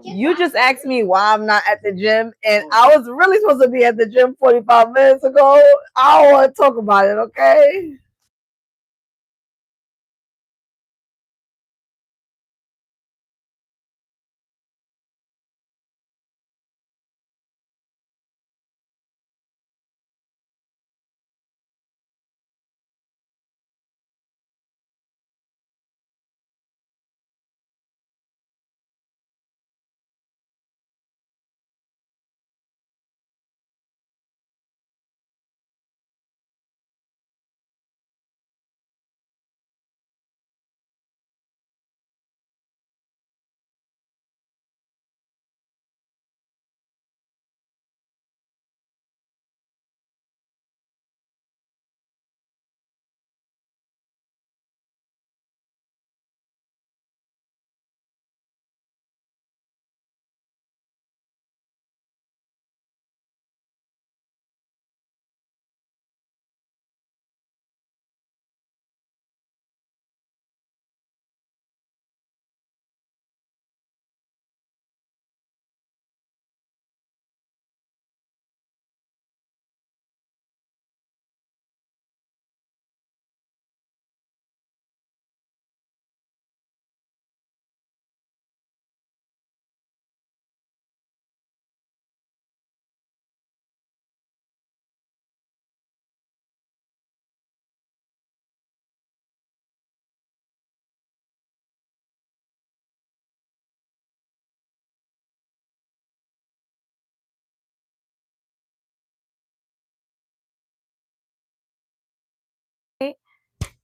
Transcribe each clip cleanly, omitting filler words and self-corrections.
You just asked me why I'm not at the gym, and I was really supposed to be at the gym 45 minutes ago. I don't want to talk about it, okay?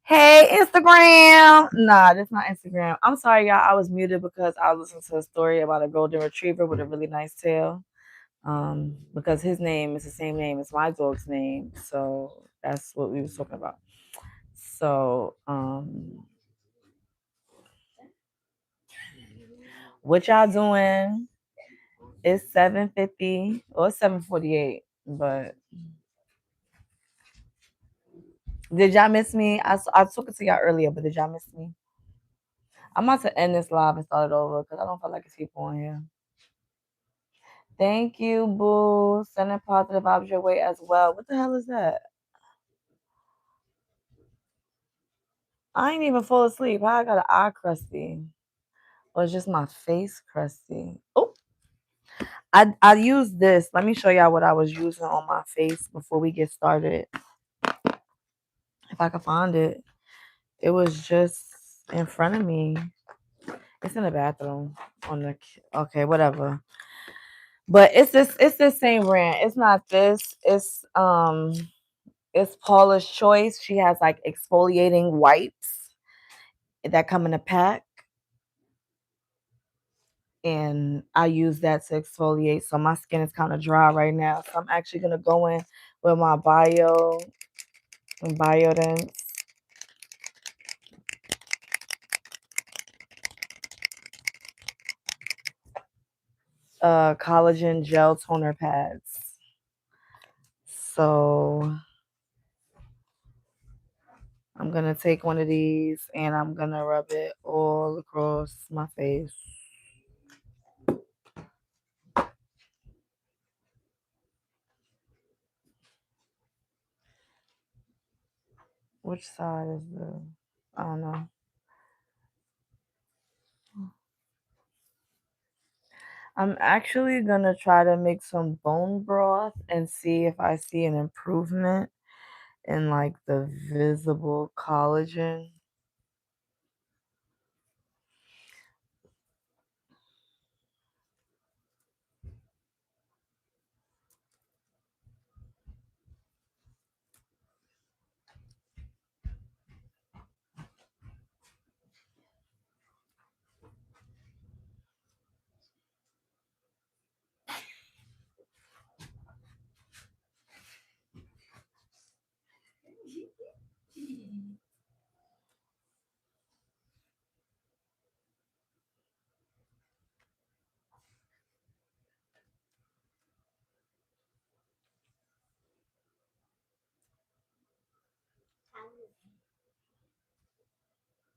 Hey, Instagram. Nah, that's not Instagram. I'm sorry, y'all. I was muted because I was listening to a story about a golden retriever with a really nice tail. Because his name is the same name as my dog's name. So that's what we was talking about. So, what y'all doing? It's 7:50 or 7:48. But did y'all miss me? I took it to y'all earlier, but did y'all miss me? I'm about to end this live and start it over because I don't feel like it's people on here. Thank you, boo. Sending positive vibes your way as well. What the hell is that? I ain't even fall asleep. How I got an eye crusty? Or it's just my face crusty? Oh, I used this. Let me show y'all what I was using on my face before we get started. If I can find it. It was just in front of me. It's in the bathroom on the okay, whatever. But it's the same brand. It's not this. It's Paula's Choice. She has like exfoliating wipes that come in a pack. And I use that to exfoliate. So my skin is kind of dry right now. So I'm actually gonna go in with my Biodance. Collagen gel toner pads. So I'm gonna take one of these and I'm gonna rub it all across my face. Which side is the? I don't know. I'm actually gonna try to make some bone broth and see if I see an improvement in like the visible collagen.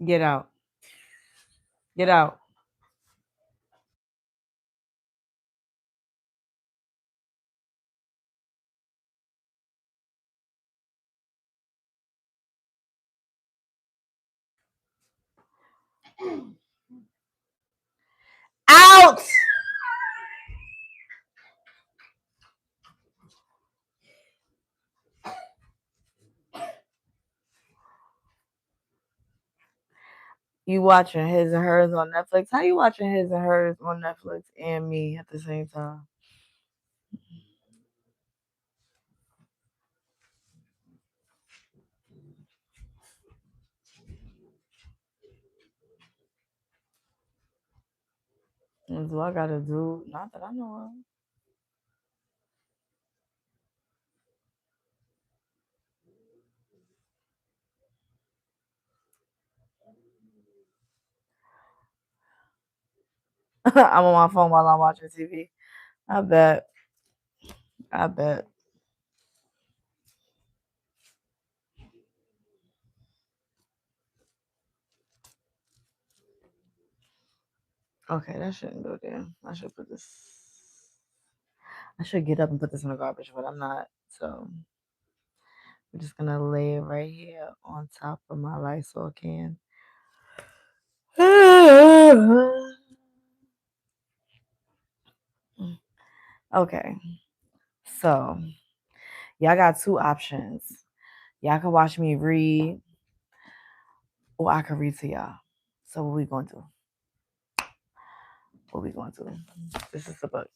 Get out. Get out. Out! You watching His and Hers on Netflix? How you watching His and Hers on Netflix and me at the same time? That's what I gotta do. Not that I know of. I'm on my phone while I'm watching TV. I bet. I bet. Okay, that shouldn't go there. I should put this. I should get up and put this in the garbage, but I'm not. So we're just gonna lay it right here on top of my Lysol can. Okay, so y'all got two options. Y'all can watch me read, or I can read to y'all. So what we going to? What we going to? This is the book.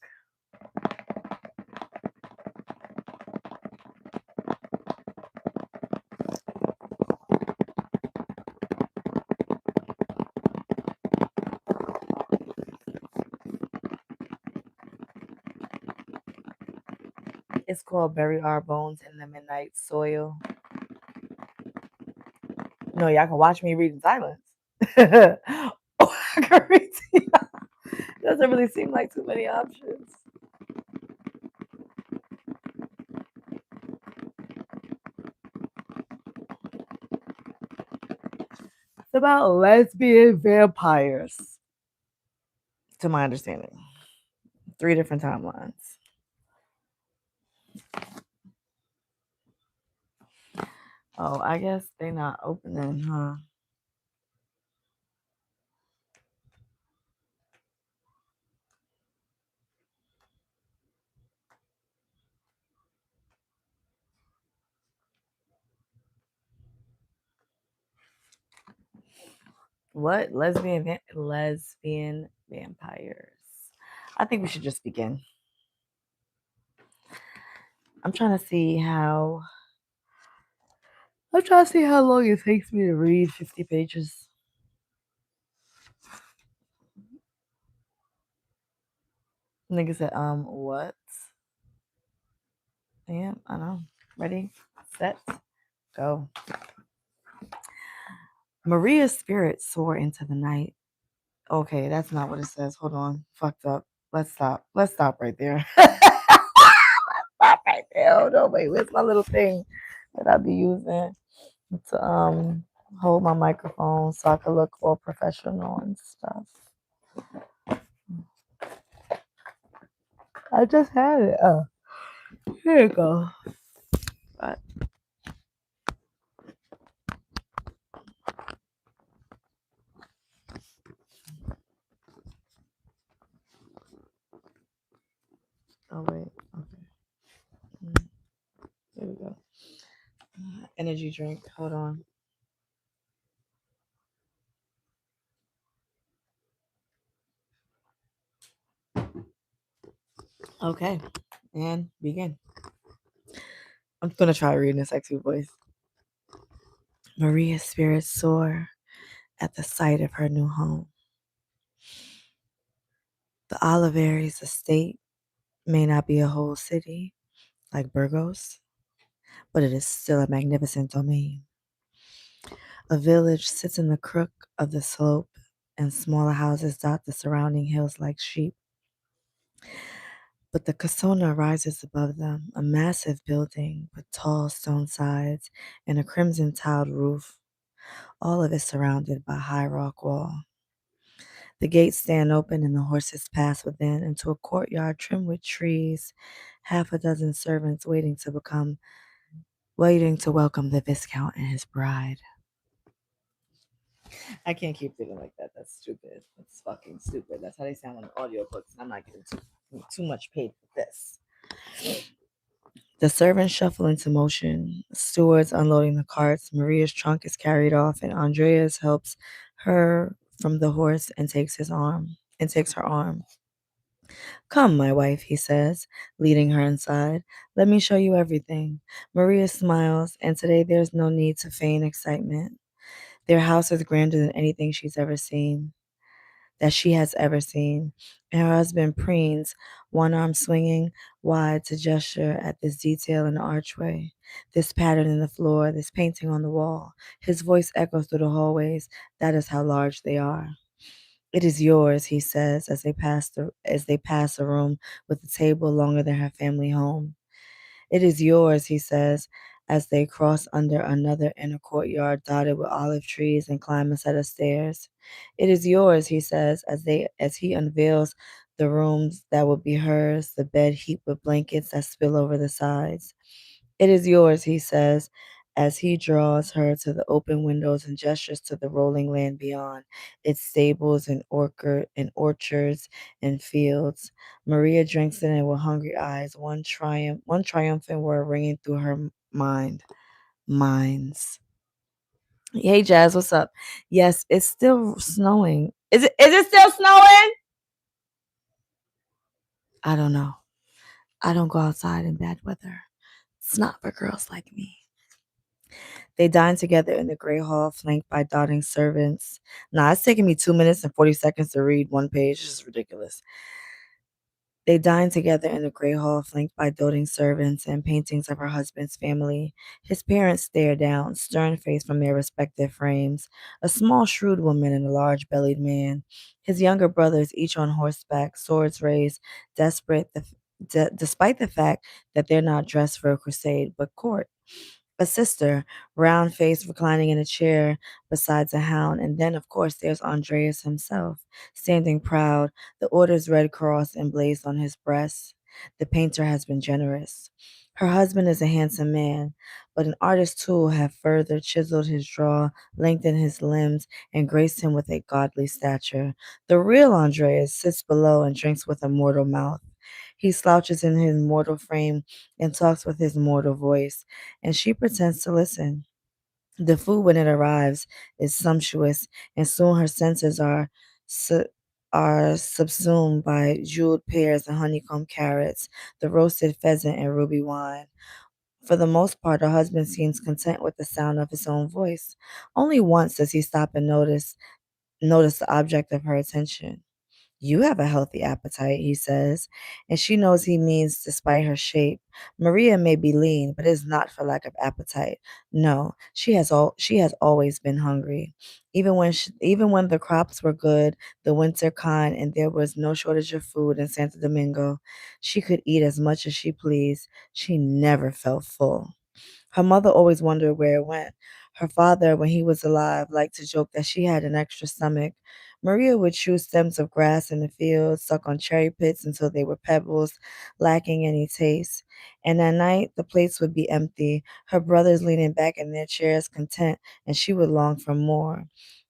It's called Bury Our Bones in the Midnight Soil. No, y'all can watch me read in silence. Oh, I can read to y'all. Doesn't really seem like too many options. It's about lesbian vampires, to my understanding. 3 different timelines. Oh, I guess they not opening, huh? What? Lesbian vampires. I think we should just begin. I'm trying to see how long it takes me to read 50 pages. Nigga said, what? Yeah, I know. Ready, set, go. Maria's spirit soared into the night. Okay, that's not what it says. Hold on. Fucked up. Let's stop. Let's stop right there. Stop right there. Hold on. Wait, where's my little thing that I be using to hold my microphone so I can look all professional and stuff? I just had it. Oh, here you go. But, oh wait. Okay. Here we go. Energy drink. Hold on. Okay. And begin. I'm gonna try reading this sexy voice. Maria's spirit soared at the sight of her new home. The Oliveries estate may not be a whole city like Burgos, but it is still a magnificent domain. A village sits in the crook of the slope, and smaller houses dot the surrounding hills like sheep. But the Casona rises above them, a massive building with tall stone sides and a crimson tiled roof, all of it surrounded by high rock wall. The gates stand open and the horses pass within into a courtyard trimmed with trees, half a dozen servants waiting to welcome the Viscount and his bride. I can't keep reading like that. That's stupid. That's fucking stupid. That's how they sound on audiobooks. I'm not getting too much paid for this. The servants shuffle into motion. Stewards unloading the carts. Maria's trunk is carried off, and Andreas helps her from the horse and takes her arm. Come, my wife, he says, leading her inside. Let me show you everything. Maria smiles, and today there's no need to feign excitement. Their house is grander than anything that she has ever seen. And her husband preens, one arm swinging wide to gesture at this detail in the archway, this pattern in the floor, this painting on the wall. His voice echoes through the hallways. That is how large they are. It is yours, he says as they pass a room with a table longer than her family home. It is yours, he says, as they cross under another inner courtyard dotted with olive trees and climb a set of stairs. It is yours, he says, as he unveils the rooms that will be hers, the bed heaped with blankets that spill over the sides. It is yours, he says, as he draws her to the open windows and gestures to the rolling land beyond, its stables and orchards and fields. Maria drinks in it with hungry eyes, one triumphant word ringing through her mind. Minds. Hey Jazz, what's up? Yes, it's still snowing. Is it still snowing? I don't know. I don't go outside in bad weather. It's not for girls like me. They dine together in the Great Hall, flanked by dotting servants. Nah, it's taking me 2 minutes and 40 seconds to read one page. It's just ridiculous. They dine together in the Great Hall, flanked by doting servants and paintings of her husband's family. His parents stare down, stern faced from their respective frames, a small, shrewd woman and a large bellied man. His younger brothers, each on horseback, swords raised, desperate, despite the fact that they're not dressed for a crusade, but court. A sister, round faced, reclining in a chair beside a hound, and then, of course, there's Andreas himself, standing proud, the order's red cross emblazed on his breast. The painter has been generous. Her husband is a handsome man, but an artist's tool have further chiseled his jaw, lengthened his limbs, and graced him with a godly stature. The real Andreas sits below and drinks with a mortal mouth. He slouches in his mortal frame and talks with his mortal voice, and she pretends to listen. The food, when it arrives, is sumptuous, and soon her senses su- are subsumed by jeweled pears and honeycomb carrots, the roasted pheasant and ruby wine. For the most part, her husband seems content with the sound of his own voice. Only once does he stop and notice the object of her attention. You have a healthy appetite, he says, and she knows he means despite her shape. Maria may be lean, but it is not for lack of appetite. No, she has always been hungry. Even when the crops were good, the winter kind, and there was no shortage of food in Santo Domingo, she could eat as much as she pleased. She never felt full. Her mother always wondered where it went. Her father, when he was alive, liked to joke that she had an extra stomach. Maria would chew stems of grass in the field, suck on cherry pits until they were pebbles, lacking any taste. And at night, the plates would be empty, her brothers leaning back in their chairs, content, and she would long for more.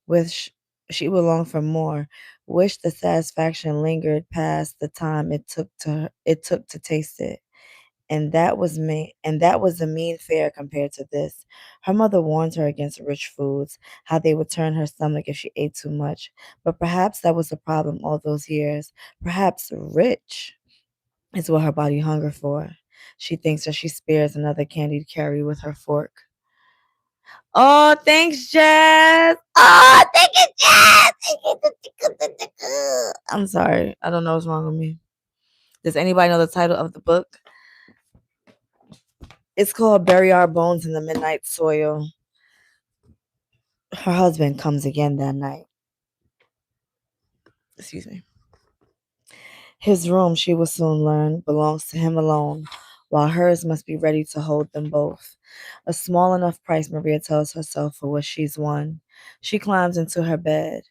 Wish she would long for more. Wish the satisfaction lingered past the time it took to taste it. And that was a mean fare compared to this. Her mother warned her against rich foods, how they would turn her stomach if she ate too much. But perhaps that was the problem all those years. Perhaps rich is what her body hungered for. She thinks that she spares another candy to carry with her fork. Oh, thanks, Jazz. Oh, thank you, Jazz. I'm sorry. I don't know what's wrong with me. Does anybody know the title of the book? It's called Bury Our Bones in the Midnight Soil. Her husband comes again that night. Excuse me. His room, she will soon learn, belongs to him alone, while hers must be ready to hold them both. A small enough price, Maria tells herself, for what she's won. She climbs into her bed.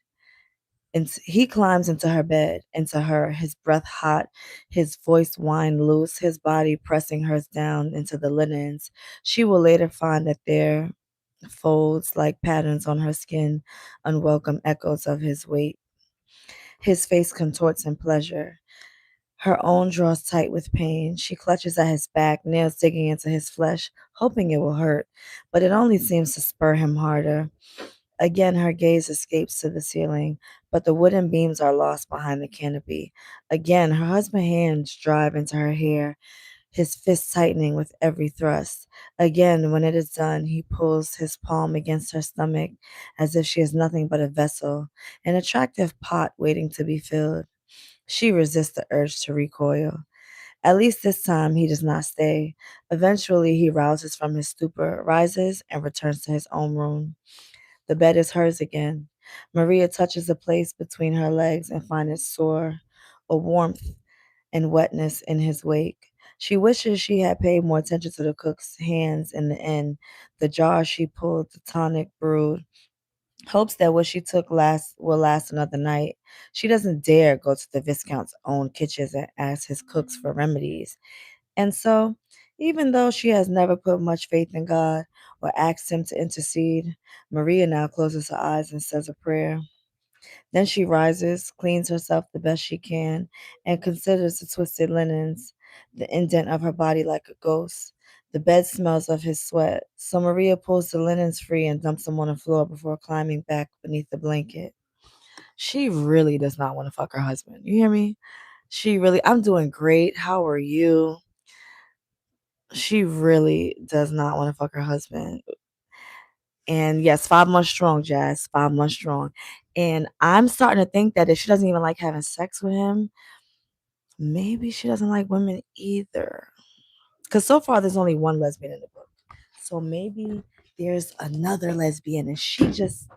And he climbs into her bed, into her, his breath hot, his voice whined loose, his body pressing hers down into the linens. She will later find that folds like patterns on her skin, unwelcome echoes of his weight. His face contorts in pleasure. Her own draws tight with pain. She clutches at his back, nails digging into his flesh, hoping it will hurt, but it only seems to spur him harder. Again, her gaze escapes to the ceiling, but the wooden beams are lost behind the canopy. Again, her husband's hands drive into her hair, his fists tightening with every thrust. Again, when it is done, he pulls his palm against her stomach as if she is nothing but a vessel, an attractive pot waiting to be filled. She resists the urge to recoil. At least this time he does not stay. Eventually, he rouses from his stupor, rises, and returns to his own room. The bed is hers again. Maria touches the place between her legs and finds it sore, a warmth and wetness in his wake. She wishes she had paid more attention to the cook's hands in the inn, the jar she pulled, the tonic brewed. Hopes that what she took last will last another night. She doesn't dare go to the Viscount's own kitchens and ask his cooks for remedies. And so, even though she has never put much faith in God or asked him to intercede, Maria now closes her eyes and says a prayer. Then she rises, cleans herself the best she can, and considers the twisted linens, the indent of her body like a ghost. The bed smells of his sweat, so Maria pulls the linens free and dumps them on the floor before climbing back beneath the blanket. She really does not want to fuck her husband. You hear me? She really, I'm doing great. How are you? She really does not want to fuck her husband. And yes, 5 months strong, Jazz. 5 months strong. And I'm starting to think that if she doesn't even like having sex with him, maybe she doesn't like women either. Because so far there's only one lesbian in the book. So maybe there's another lesbian and she just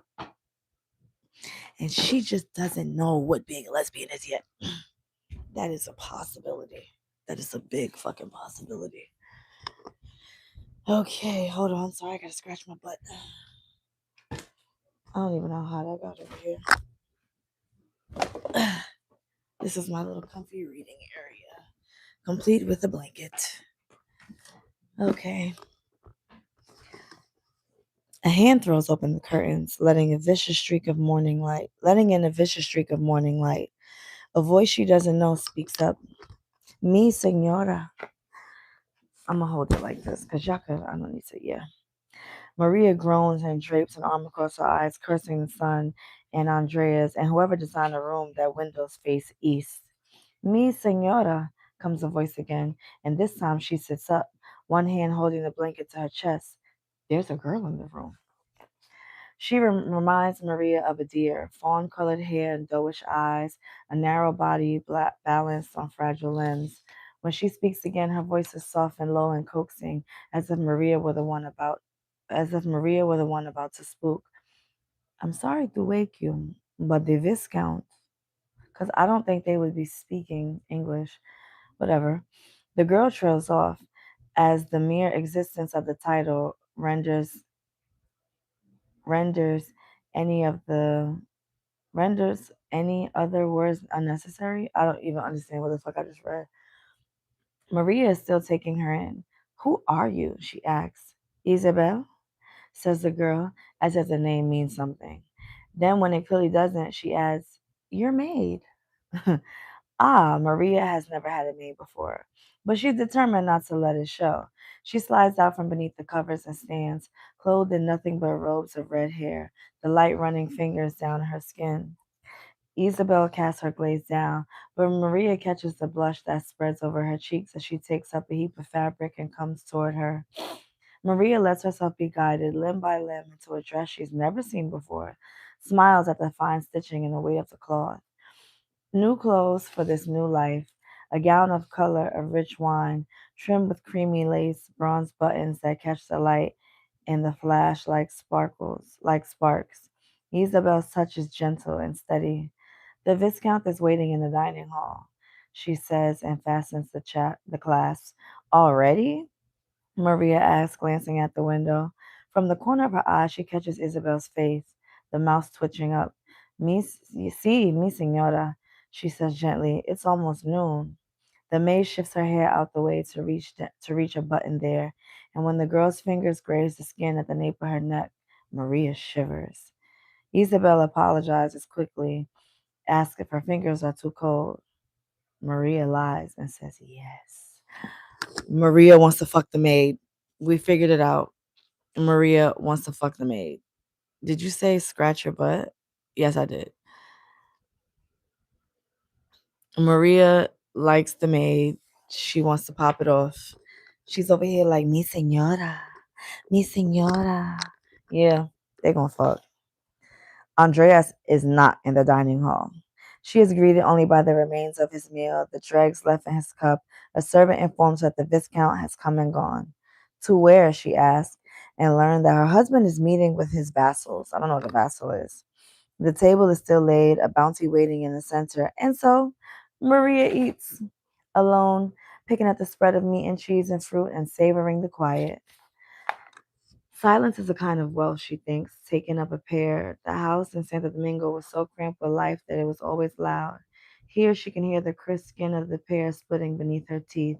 doesn't know what being a lesbian is yet. That is a possibility. That is a big fucking possibility. Okay, hold on. Sorry, I gotta scratch my butt. I don't even know how that got over here. This is my little comfy reading area, complete with a blanket. Okay. A hand throws open the curtains, letting in a vicious streak of morning light. A voice she doesn't know speaks up. Me, senora. I'm gonna hold it like this, because y'all could, I don't need to, yeah. Maria groans and drapes an arm across her eyes, cursing the sun and Andreas and whoever designed the room that windows face east. Me, senora, comes the voice again, and this time she sits up, one hand holding the blanket to her chest. There's a girl in the room. She reminds Maria of a deer, fawn colored hair and doish eyes, a narrow body balanced on fragile limbs. When she speaks again, her voice is soft and low and coaxing, as if Maria were the one about to spook. I'm sorry to wake you, but the Viscount, because I don't think they would be speaking English, whatever. The girl trails off, as the mere existence of the title renders any of the renders any other words unnecessary. I don't even understand what the fuck I just read. Maria is still taking her in. Who are you? She asks. Isabel, says the girl, as if the name means something. Then, when it clearly doesn't, she adds, Your maid. Ah, Maria has never had a maid before, but she's determined not to let it show. She slides out from beneath the covers and stands, clothed in nothing but robes of red hair, the light running fingers down her skin. Isabel casts her gaze down, but Maria catches the blush that spreads over her cheeks as she takes up a heap of fabric and comes toward her. Maria lets herself be guided limb by limb into a dress she's never seen before, smiles at the fine stitching and the weight of the cloth. New clothes for this new life, a gown of color of rich wine, trimmed with creamy lace, bronze buttons that catch the light and the flash like sparks. Isabel's touch is gentle and steady. The Viscount is waiting in the dining hall, she says and fastens the clasp. Already? Maria asks, glancing at the window. From the corner of her eye, she catches Isabel's face, the mouth twitching up. You see, mi senora, she says gently. It's almost noon. The maid shifts her hair out the way to reach a button there, and when the girl's fingers graze the skin at the nape of her neck, Maria shivers. Isabel apologizes quickly, asks if her fingers are too cold. Maria lies and says yes. Maria wants to fuck the maid. We figured it out. Maria wants to fuck the maid. Did you say scratch your butt? Yes, I did. Maria likes the maid. She wants to pop it off. She's over here like, mi señora, mi señora. Yeah, they gonna fuck. Andreas is not in the dining hall. She is greeted only by the remains of his meal, the dregs left in his cup. A servant informs her that the Viscount has come and gone. To where, she asks, and learned that her husband is meeting with his vassals. I don't know what a vassal is. The table is still laid, a bounty waiting in the center, and so Maria eats alone, picking at the spread of meat and cheese and fruit and savoring the quiet. Silence is a kind of wealth, she thinks, taking up a pair. The house in Santo Domingo was so cramped with life that it was always loud. Here she can hear the crisp skin of the pear splitting beneath her teeth.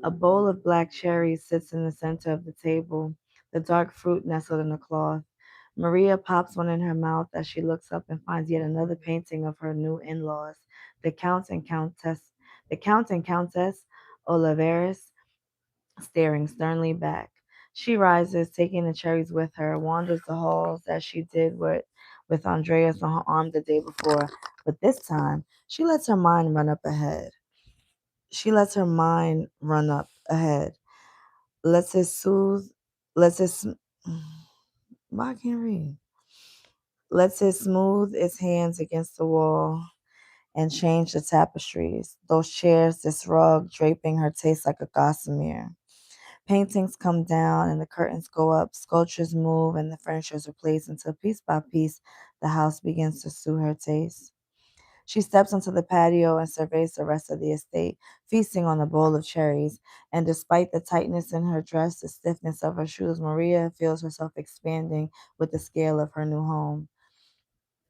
A bowl of black cherries sits in the center of the table, the dark fruit nestled in a cloth. Maria pops one in her mouth as she looks up and finds yet another painting of her new in-laws, the Count and Countess Olivares, staring sternly back. She rises, taking the cherries with her, wanders the halls as she did with Andreas on her arm the day before, but this time she lets her mind run up ahead. She lets her mind run up ahead. Lets it soothe. Lets it. Why I can't read? Lets it smooth its hands against the wall and change the tapestries. Those chairs, this rug draping her taste like a gossamer. Paintings come down and the curtains go up, sculptures move and the furniture is replaced until piece by piece the house begins to suit her taste. She steps onto the patio and surveys the rest of the estate, feasting on a bowl of cherries. And despite the tightness in her dress, the stiffness of her shoes, Maria feels herself expanding with the scale of her new home.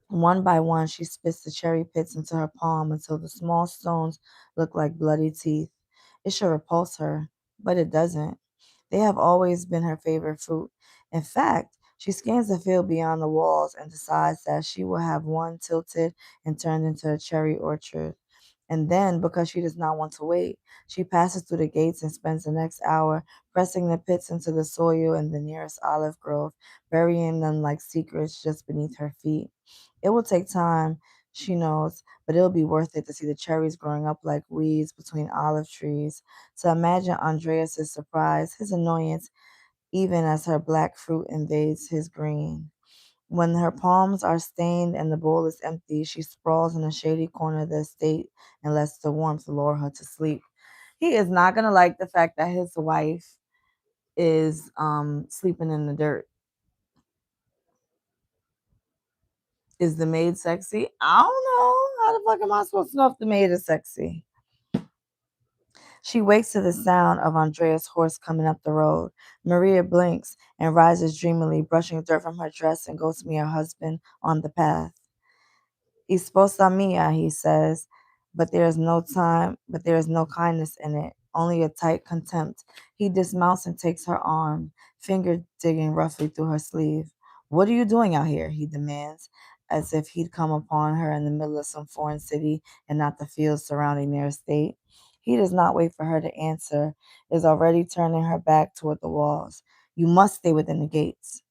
One by one, she spits the cherry pits into her palm until the small stones look like bloody teeth. It should repulse her, but it doesn't. They have always been her favorite fruit. In fact, she scans the field beyond the walls and decides that she will have one tilted and turned into a cherry orchard. And then, because she does not want to wait, she passes through the gates and spends the next hour pressing the pits into the soil in the nearest olive grove, burying them like secrets just beneath her feet. It will take time, she knows, but it'll be worth it to see the cherries growing up like weeds between olive trees. To imagine Andreas's surprise, his annoyance, even as her black fruit invades his green. When her palms are stained and the bowl is empty, she sprawls in a shady corner of the estate and lets the warmth lure her to sleep. He is not gonna like the fact that his wife is sleeping in the dirt. Is the maid sexy? I don't know. How the fuck am I supposed to know if the maid is sexy? She wakes to the sound of Andrea's horse coming up the road. Maria blinks and rises dreamily, brushing dirt from her dress, and goes to meet her husband on the path. Esposa mia, he says, but there is no kindness in it, only a tight contempt. He dismounts and takes her arm, finger digging roughly through her sleeve. What are you doing out here? He demands, as if he'd come upon her in the middle of some foreign city and not the fields surrounding their estate. He does not wait for her to answer, is already turning her back toward the walls. You must stay within the gates.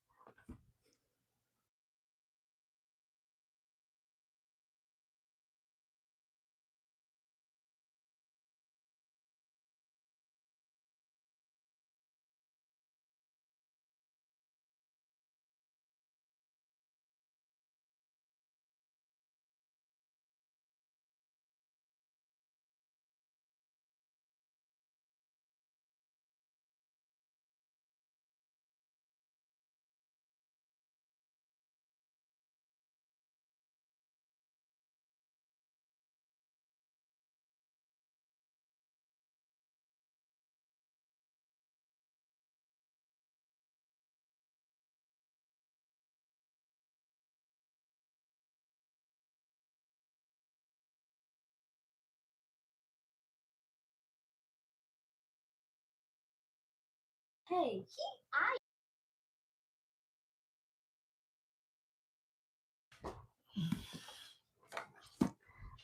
I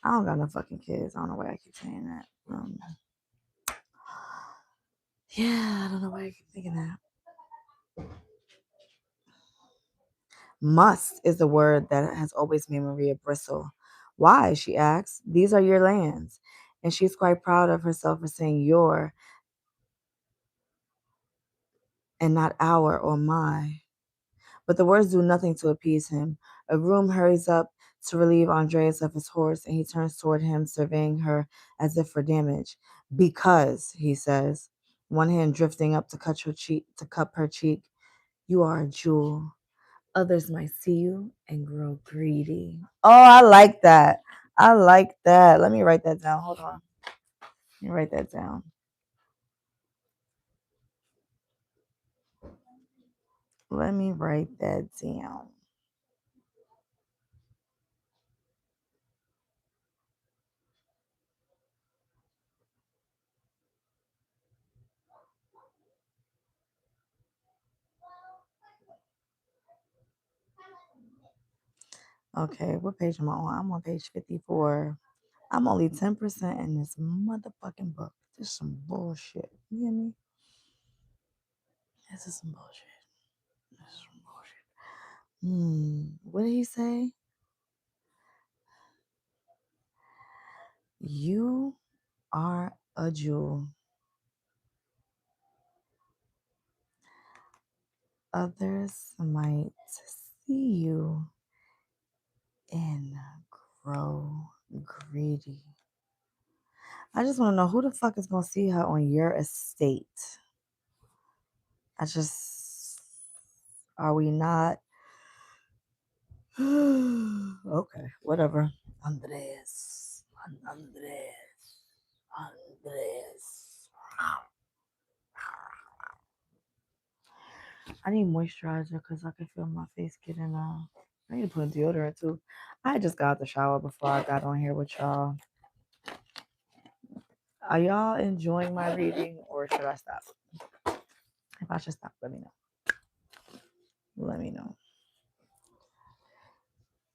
don't got no fucking kids. I don't know why I keep saying that. Yeah, I don't know why I keep thinking that. Must is the word that has always made Maria bristle. Why? She asks. These are your lands. And she's quite proud of herself for saying your and not our or my. But the words do nothing to appease him. A groom hurries up to relieve Andreas of his horse, and he turns toward him, surveying her as if for damage. Because, he says, one hand drifting up to cup her cheek, you are a jewel. Others might see you and grow greedy. Oh, I like that. I like that. Let me write that down. Hold on. Let me write that down. Let me write that down. Okay, what page am I on? I'm on page 54. I'm only 10% in this motherfucking book. This is some bullshit. You hear me? This is some bullshit. This is some bullshit. What did he say? You are a jewel. Others might see you and grow greedy. I just want to know who the fuck is going to see her on your estate. Are we not? Okay, whatever. Andres. Andres. Andres. I need moisturizer because I can feel my face getting I need to put deodorant too. I just got out the shower before I got on here with y'all. Are y'all enjoying my reading or should I stop? If I should stop, let me know. Let me know.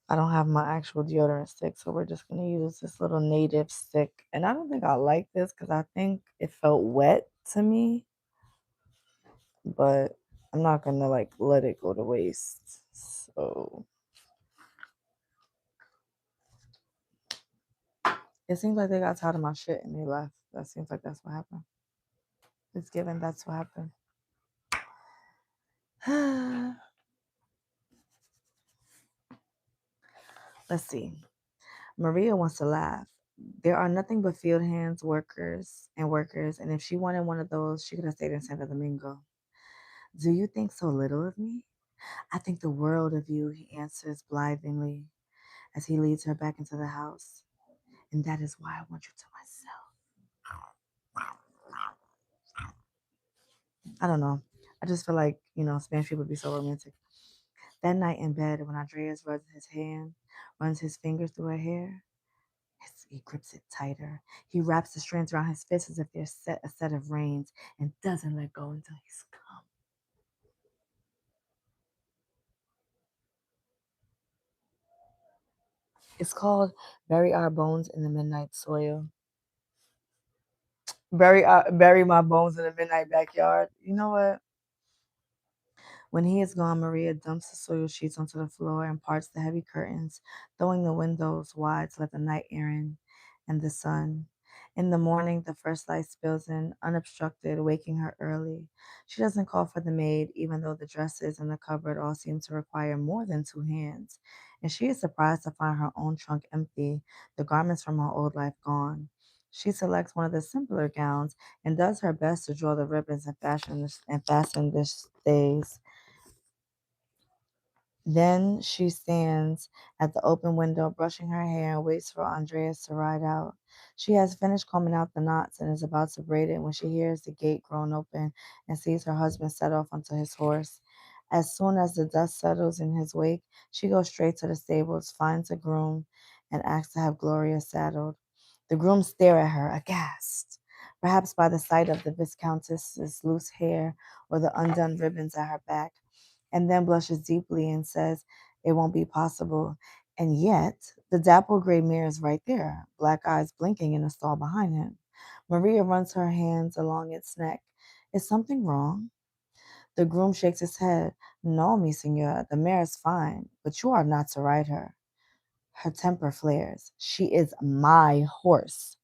I don't have my actual deodorant stick, so we're just gonna use this little native stick. And I don't think I like this because I think it felt wet to me, but I'm not gonna like let it go to waste. So it seems like they got tired of my shit and they left. That seems like that's what happened. It's given that's what happened. Let's see. Maria wants to laugh. There are nothing but field hands, workers, and if she wanted one of those, she could have stayed in Santo Domingo. Do you think so little of me? I think the world of you, he answers blithely as he leads her back into the house. And that is why I want you to myself. I don't know. I just feel like, Spanish people be so romantic. That night in bed, when Andreas runs his fingers through her hair, he grips it tighter. He wraps the strands around his fists as if they're a set of reins and doesn't let go until he's come. It's called Bury Our Bones in the Midnight Soil. Bury my bones in the midnight backyard. You know what? When he is gone, Maria dumps the soil sheets onto the floor and parts the heavy curtains, throwing the windows wide to let the night air in and the sun. In the morning, the first light spills in, unobstructed, waking her early. She doesn't call for the maid, even though the dresses in the cupboard all seem to require more than two hands. And she is surprised to find her own trunk empty, the garments from her old life gone. She selects one of the simpler gowns and does her best to draw the ribbons and fasten the stays. Then she stands at the open window, brushing her hair, and waits for Andreas to ride out. She has finished combing out the knots and is about to braid it when she hears the gate groan open and sees her husband set off onto his horse. As soon as the dust settles in his wake, she goes straight to the stables, finds a groom, and asks to have Gloria saddled. The grooms stare at her, aghast, perhaps by the sight of the Viscountess's loose hair or the undone ribbons at her back, and then blushes deeply and says, "It won't be possible." And yet, the dapple gray mare is right there, black eyes blinking in a stall behind him. Maria runs her hands along its neck. Is something wrong? The groom shakes his head. No, mi signora, the mare is fine, but you are not to ride her. Her temper flares. She is my horse.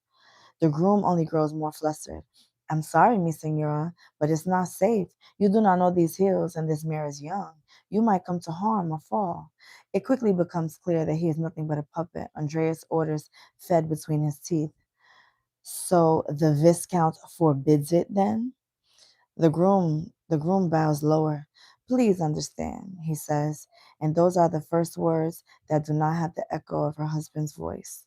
The groom only grows more flustered. I'm sorry, mi signora, but it's not safe. You do not know these hills, and this mare is young. You might come to harm or fall. It quickly becomes clear that he is nothing but a puppet. Andreas' orders fed between his teeth. So the Viscount forbids it then? The groom bows lower. Please understand, he says, and those are the first words that do not have the echo of her husband's voice.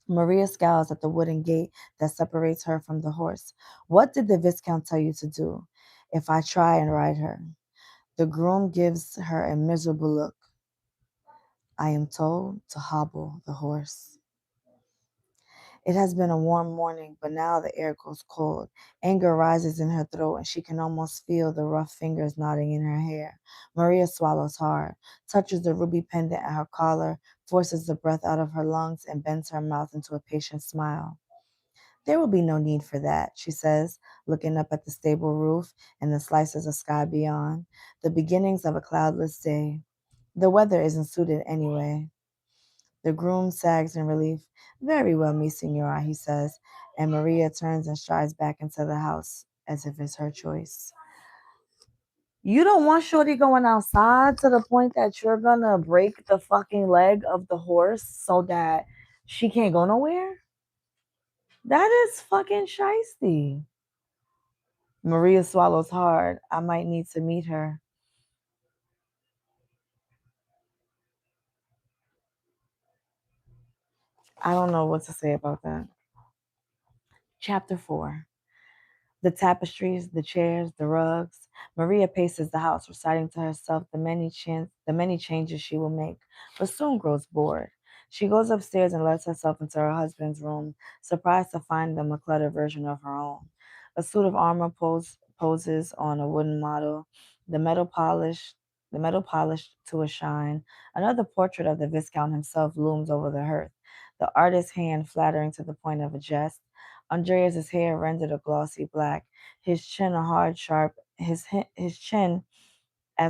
Maria scowls at the wooden gate that separates her from the horse. What did the Viscount tell you to do? If I try and ride her. The groom gives her a miserable look. I am told to hobble the horse. It has been a warm morning, but now the air grows cold. Anger rises in her throat, and she can almost feel the rough fingers knotting in her hair. Maria swallows hard, touches the ruby pendant at her collar, forces the breath out of her lungs, and bends her mouth into a patient smile. There will be no need for that, she says, looking up at the stable roof and the slices of sky beyond, the beginnings of a cloudless day. The weather isn't suited anyway. The groom sags in relief. Very well, mi signora, he says, and Maria turns and strides back into the house as if it's her choice. You don't want Shorty going outside to the point that you're gonna break the fucking leg of the horse so that she can't go nowhere? That is fucking shisty. Maria swallows hard. I might need to meet her. I don't know what to say about that. Chapter 4. The tapestries, the chairs, the rugs. Maria paces the house, reciting to herself the many changes she will make, but soon grows bored. She goes upstairs and lets herself into her husband's room, surprised to find them a cluttered version of her own. A suit of armor poses on a wooden model, the metal polished the metal polished to a shine. Another portrait of the Viscount himself looms over the hearth, the artist's hand flattering to the point of a jest. Andreas's hair rendered a glossy black, his chin as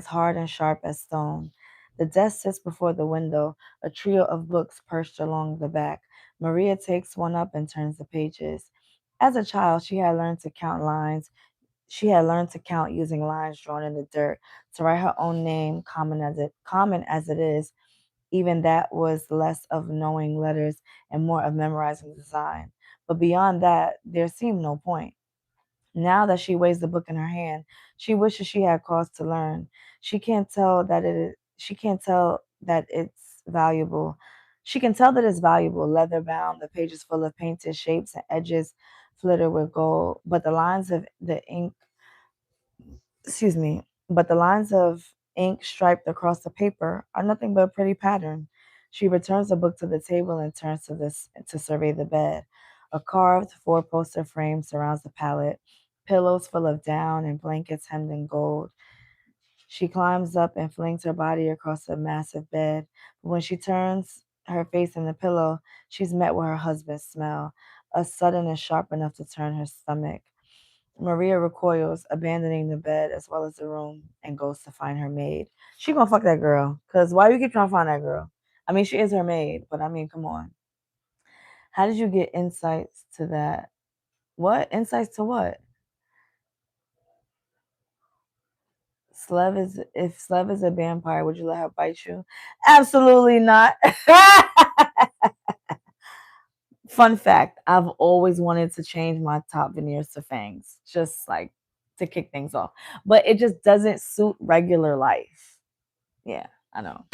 hard and sharp as stone. The desk sits before the window, a trio of books perched along the back. Maria takes one up and turns the pages. As a child, she had learned to count using lines drawn in the dirt. To write her own name, common as it is, even that was less of knowing letters and more of memorizing the design. But beyond that, there seemed no point. Now that she weighs the book in her hand, she wishes she had cause to learn. She can't tell that it's valuable. She can tell that it's valuable, leather bound, the pages full of painted shapes and edges flitter with gold, but excuse me, the lines of ink striped across the paper are nothing but a pretty pattern. She returns the book to the table and turns to survey the bed. A carved four-poster frame surrounds the pallet, pillows full of down and blankets hemmed in gold. She climbs up and flings her body across the massive bed. But when she turns her face in the pillow, she's met with her husband's smell, a sudden and sharp enough to turn her stomach. Maria recoils, abandoning the bed as well as the room, and goes to find her maid. She gonna fuck that girl. Cause why you keep trying to find that girl? I mean, she is her maid, but I mean, come on. How did you get insights to that? What? Insights to what? If Slev is a vampire, would you let her bite you? Absolutely not. Fun fact, I've always wanted to change my top veneers to fangs, just like to kick things off. But it just doesn't suit regular life. Yeah, I know.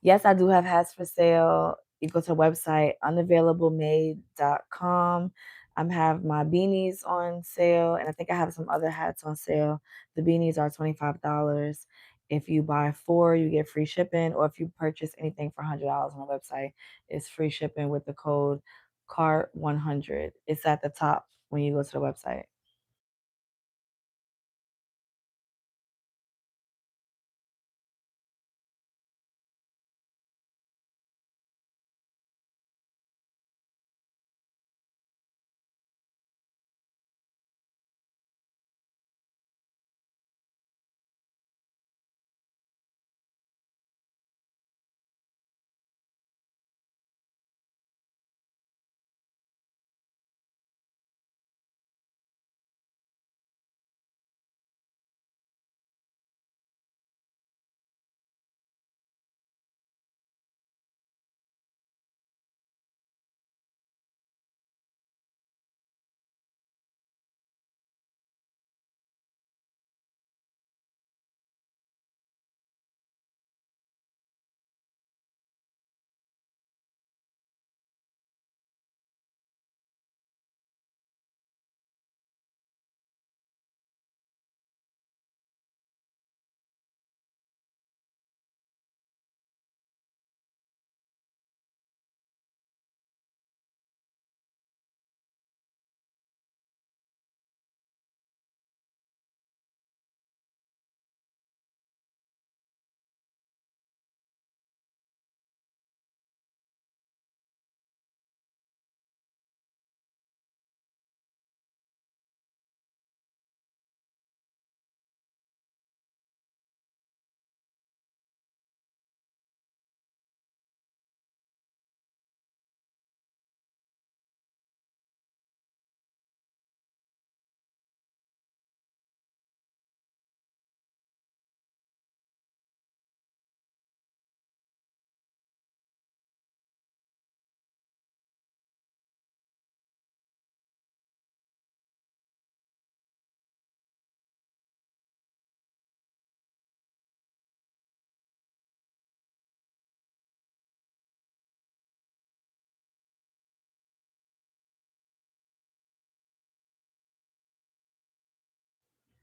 Yes, I do have hats for sale. You go to the website unavailablemade.com. I have my beanies on sale, and I think I have some other hats on sale. The beanies are $25. If you buy four, you get free shipping, or if you purchase anything for $100 on the website, it's free shipping with the code CART100. It's at the top when you go to the website.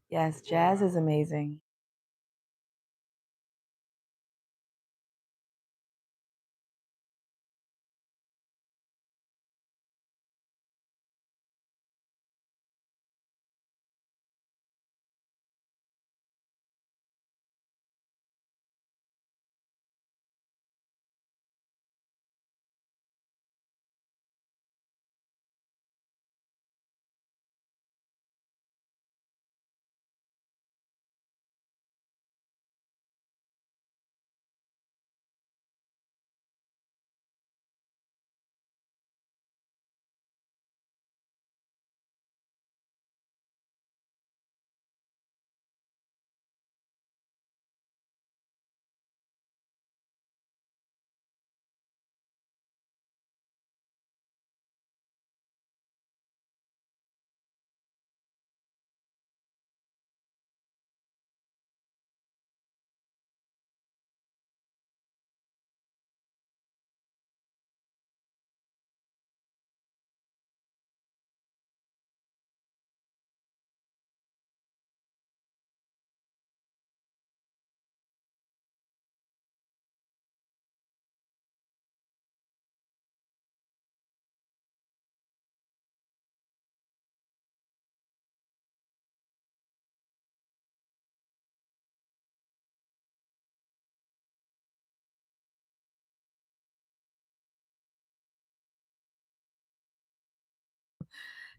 Yes, jazz is amazing.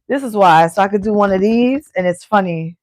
This is why, so I could do one of these, and it's funny.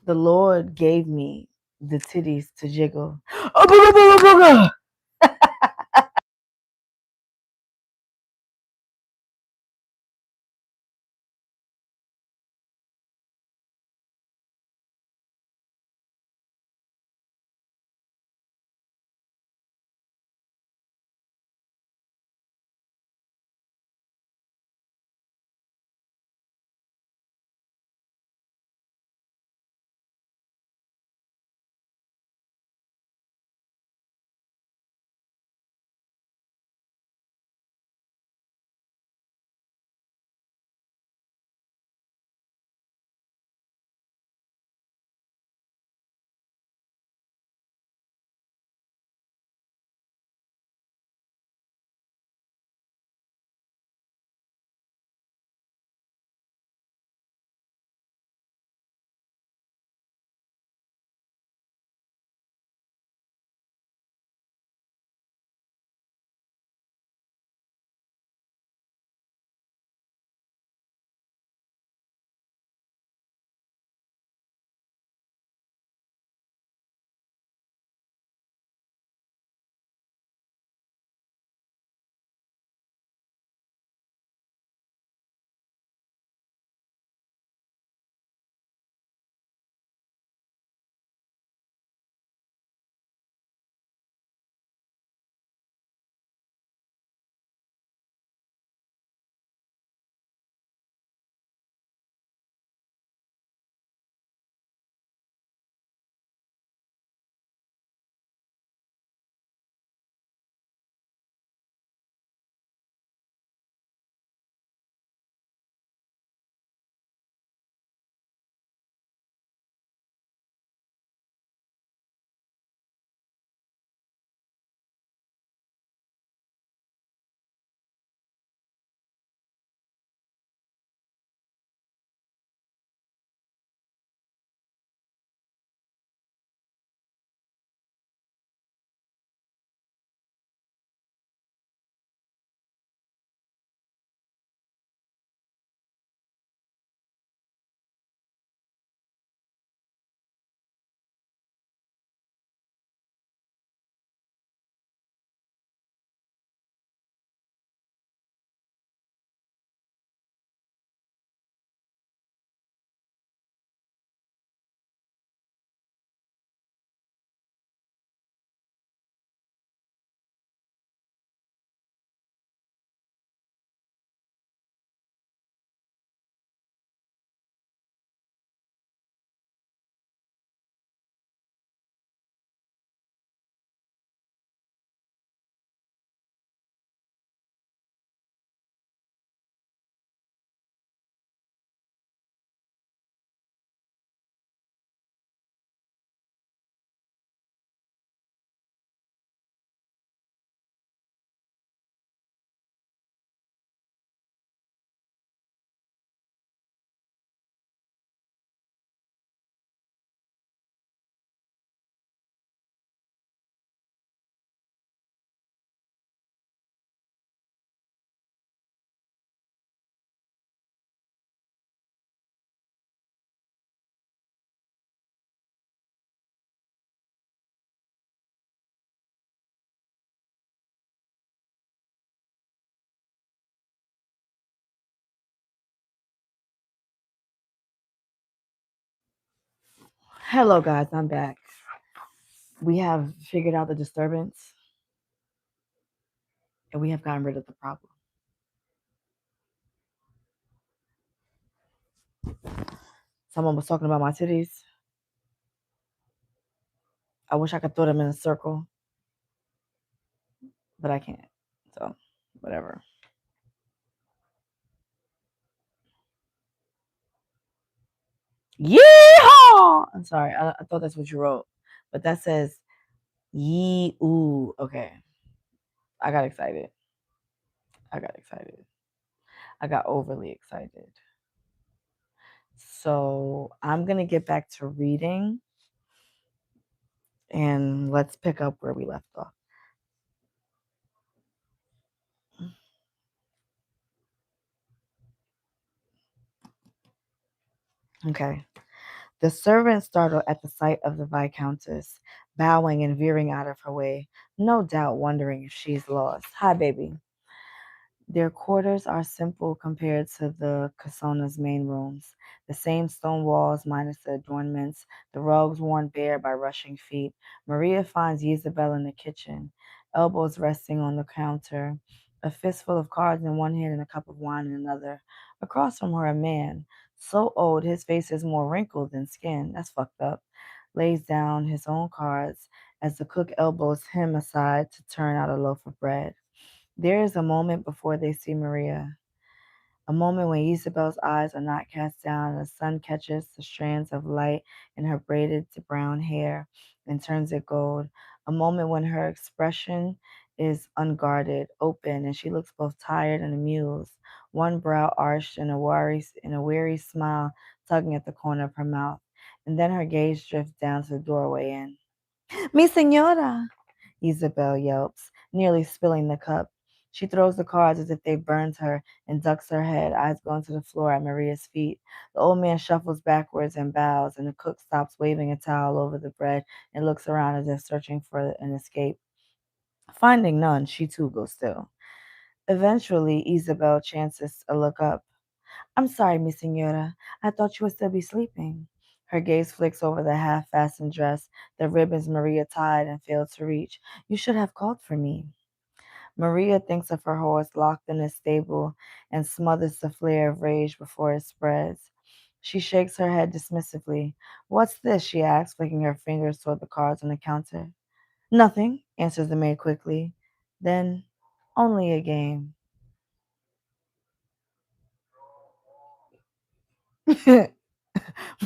The Lord gave me the titties to jiggle. Oh, booga, booga, booga. Hello, guys. I'm back. We have figured out the disturbance and we have gotten rid of the problem. Someone was talking about my titties. I wish I could throw them in a circle, but I can't. So, whatever. Yeehaw! I'm sorry. I thought that's what you wrote, but that says yee ooh. Okay. I got excited. I got excited. I got overly excited. So I'm going to get back to reading and let's pick up where we left off. Okay. The servant startled at the sight of the Viscountess, bowing and veering out of her way, no doubt wondering if she's lost. Hi, baby. Their quarters are simple compared to the Casona's main rooms. The same stone walls minus the adornments, the rugs worn bare by rushing feet. Maria finds Isabel in the kitchen, elbows resting on the counter, a fistful of cards in one hand and a cup of wine in another. Across from her, a man, so old his face is more wrinkled than skin. That's fucked up. Lays down his own cards as the cook elbows him aside to turn out a loaf of bread. There is a moment before they see Maria, a moment when Isabel's eyes are not cast down and the sun catches the strands of light in her braided brown hair and turns it gold, a moment when her expression is unguarded, open, and she looks both tired and amused, one brow arched in a weary smile tugging at the corner of her mouth, and then her gaze drifts down to the doorway and Mi señora, Isabel yelps, nearly spilling the cup. She throws the cards as if they burned her and ducks her head, eyes going to the floor at Maria's feet. The old man shuffles backwards and bows, and the cook stops waving a towel over the bread and looks around as if searching for an escape. Finding none, she too goes still. Eventually, Isabel chances a look up. I'm sorry, Miss Senora. I thought you would still be sleeping. Her gaze flicks over the half fastened dress, the ribbons Maria tied and failed to reach. You should have called for me. Maria thinks of her horse locked in a stable and smothers the flare of rage before it spreads. She shakes her head dismissively. What's this? She asks, flicking her fingers toward the cards on the counter. Nothing, answers the maid quickly. Then, only a game.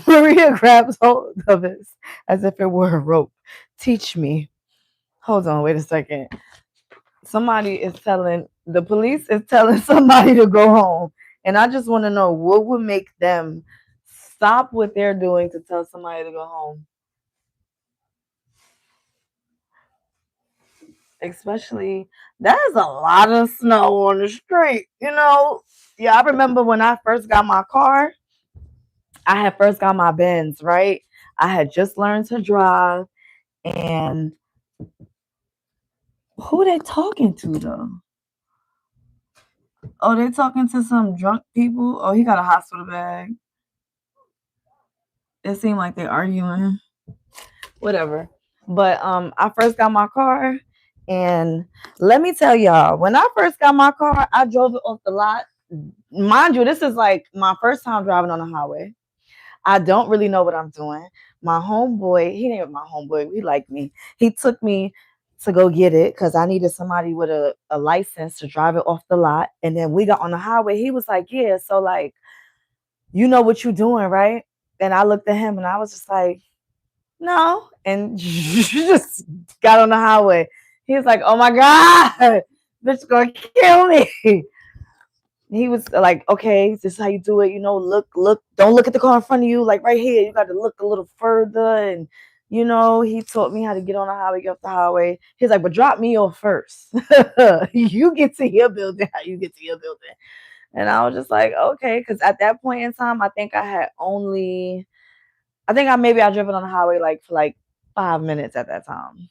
Maria grabs hold of it as if it were a rope. Teach me. Hold on, wait a second. The police is telling somebody to go home. And I just want to know what would make them stop what they're doing to tell somebody to go home. Especially, that is a lot of snow on the street, you know? Yeah, I remember when I first got my car, I had first got my Benz, right? I had just learned to drive, and who they talking to though? Oh, they talking to some drunk people. Oh, he got a hospital bag. It seemed like they arguing. Whatever. But I first got my car, and let me tell y'all, when I first got my car, I drove it off the lot. Mind you, this is like my first time driving on the highway. I don't really know what I'm doing. My homeboy, he ain't my homeboy, he liked me. He took me to go get it because I needed somebody with a license to drive it off the lot. And then we got on the highway. He was like, yeah, so like, you know what you're doing, right? And I looked at him and I was just like, no. And just got on the highway. He was like, oh my God, bitch gonna kill me. He was like, okay, this is how you do it. You know, look, don't look at the car in front of you. Like right here, you got to look a little further. And, you know, he taught me how to get on the highway, get off the highway. He's like, but drop me off first. You get to your building, how you get to your building. And I was just like, okay. Because at that point in time, I think I driven on the highway like for like 5 minutes at that time.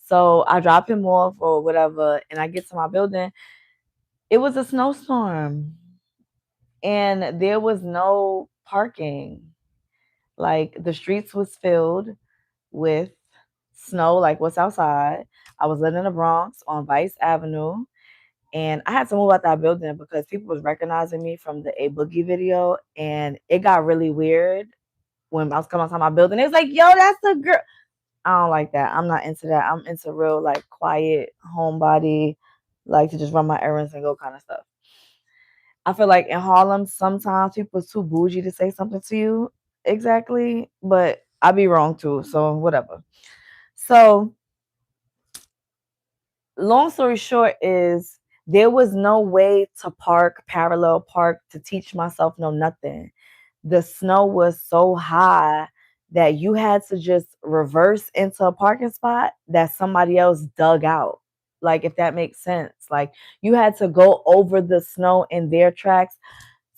So I drop him off or whatever. And I get to my building. It was a snowstorm. And there was no parking. Like the streets was filled with snow, like what's outside. I was living in the Bronx on Vice Avenue, and I had to move out that building because people was recognizing me from the A Boogie video, and it got really weird when I was coming outside my building. It was like, "Yo, that's the girl." I don't like that. I'm not into that. I'm into real like quiet homebody, like to just run my errands and go kind of stuff. I feel like in Harlem, sometimes people are too bougie to say something to you exactly, but I be wrong too. So whatever. So long story short is there was no way to parallel park to teach myself no nothing. The snow was so high that you had to just reverse into a parking spot that somebody else dug out. Like if that makes sense. Like you had to go over the snow in their tracks.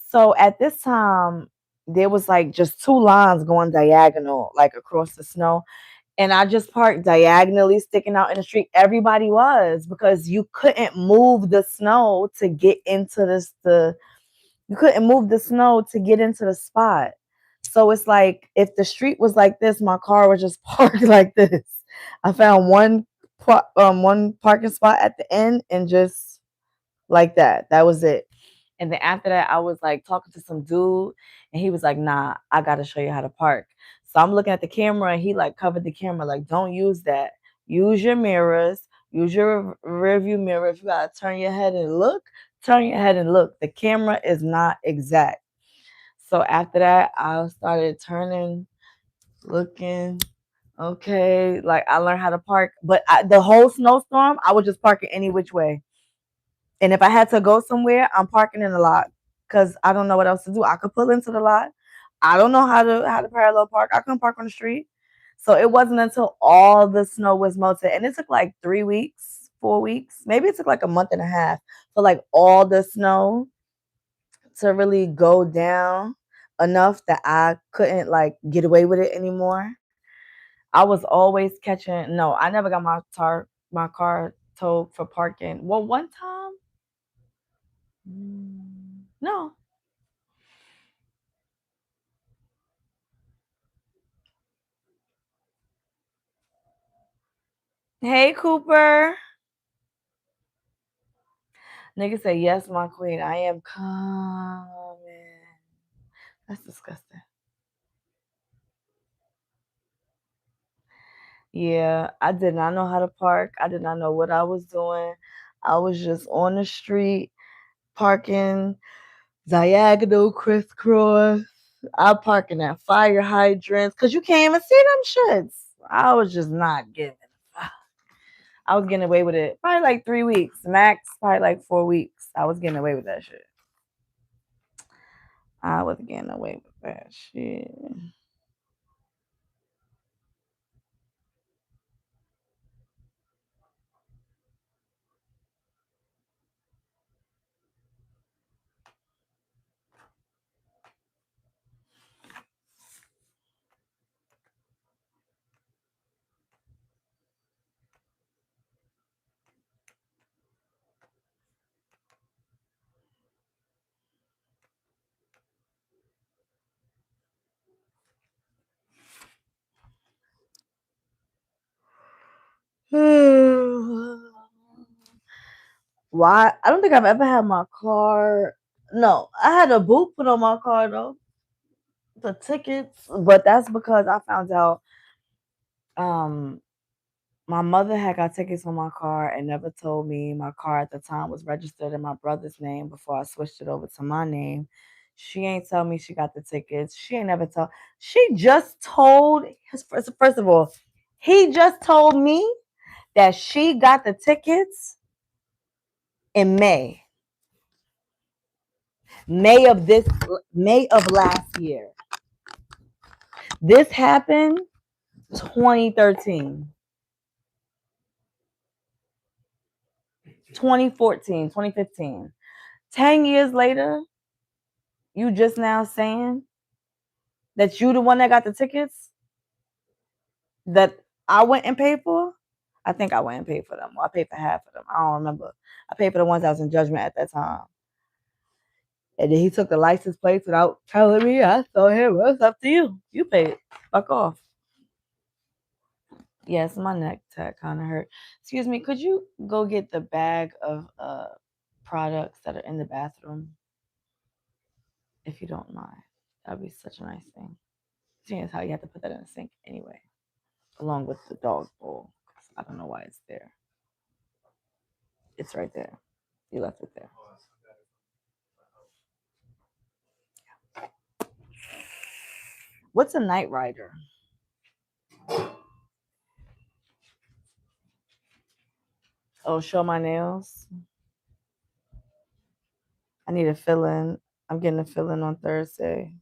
So at this time, there was like just two lines going diagonal, like across the snow. And I just parked diagonally sticking out in the street. Everybody was, because you couldn't move the snow to get into you couldn't move the snow to get into the spot. So it's like if the street was like this, my car was just parked like this. I found one parking spot at the end and just like that. That was it. And then after that, I was like talking to some dude, and he was like, "Nah, I gotta show you how to park." So I'm looking at the camera, and he like covered the camera, like, "Don't use that. Use your mirrors. Use your rear view mirror. If you gotta turn your head and look, turn your head and look. The camera is not exact." So after that, I started turning, looking. Okay, like I learned how to park, but the whole snowstorm, I was just parking any which way. And if I had to go somewhere, I'm parking in the lot because I don't know what else to do. I could pull into the lot. I don't know how to parallel park. I couldn't park on the street. So it wasn't until all the snow was melted, and it took like 3 weeks, 4 weeks, maybe it took like a month and a half for like all the snow to really go down enough that I couldn't like get away with it anymore. I was always catching. No, I never got my car towed for parking. Well, one time, no. Hey, Cooper. Nigga say, yes, my queen. I am coming. That's disgusting. Yeah, I did not know how to park. I did not know what I was doing. I was just on the street parking diagonal crisscross. I parking at fire hydrants because you can't even see them shits. I was just not giving a fuck. I was getting away with it probably like 3 weeks, max, probably like 4 weeks. I was getting away with that shit. I was getting away with that shit. Why? I don't think I've ever had my car. No, I had a boot put on my car though. The tickets, but that's because I found out um my mother had got tickets on my car and never told me. My car at the time was registered in my brother's name before I switched it over to my name. She ain't tell me she got the tickets. She ain't never told. She just told. First of all, he just told me that she got the tickets in May of this May of last year. This happened 2013, 2014, 2015. 10 years later, you just now saying that you the one that got the tickets that I went and paid for? I think I went and paid for them. Or I paid for half of them. I don't remember. I paid for the ones that was in judgment at that time. And then he took the license plates without telling me. I told him, well, it's up to you. You pay it. Fuck off. Yes, my neck tech kind of hurt. Excuse me, could you go get the bag of products that are in the bathroom, if you don't mind? That'd be such a nice thing. Seeing as how you have to put that in the sink anyway, along with the dog bowl. I don't know why it's there. It's right there. You left it there. What's a night rider? Oh, show my nails. I need a fill in. I'm getting a fill in on Thursday.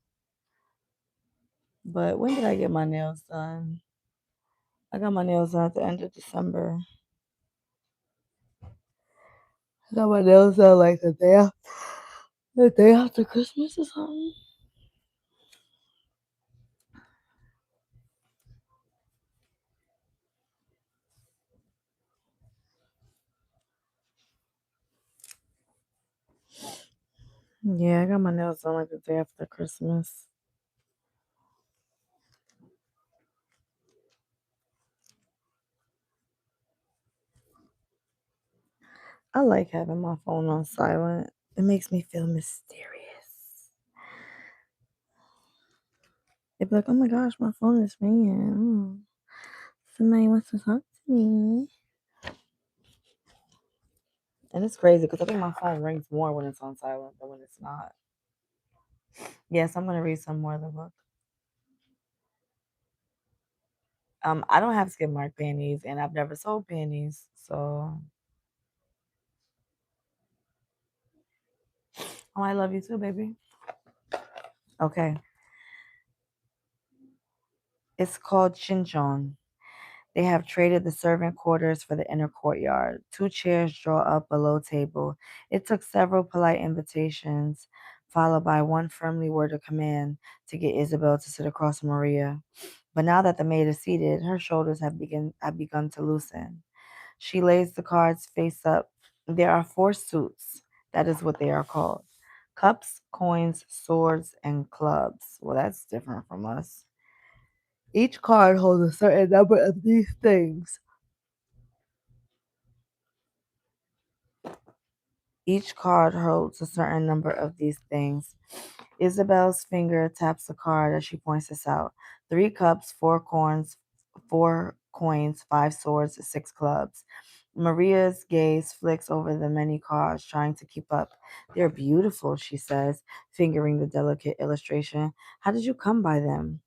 But when did I get my nails done? I got my nails done at the end of December. I got my nails done like the day after Christmas or something. Yeah, I got my nails done like the day after Christmas. I like having my phone on silent. It makes me feel mysterious. They'd be like, oh my gosh, my phone is ringing. Somebody wants to talk to me. And it's crazy because I think my phone rings more when it's on silent than when it's not. Yes, I'm gonna read some more of the book. I don't have skid mark panties, and I've never sold panties, so oh, I love you too, baby. Okay, it's called Chinchon. They have traded the servant quarters for the inner courtyard. Two chairs draw up a low table. It took several polite invitations, followed by one firmly worded command to get Isabel to sit across from Maria. But now that the maid is seated, her shoulders have begun to loosen. She lays the cards face up. There are four suits. That is what they are called. Cups, coins, swords, and clubs. Well, that's different from us. Each card holds a certain number of these things. Each card holds a certain number of these things. Isabel's finger taps a card as she points this out. Three cups, four coins, five swords, six clubs. Maria's gaze flicks over the many cards, trying to keep up. They're beautiful, she says, fingering the delicate illustration. How did you come by them?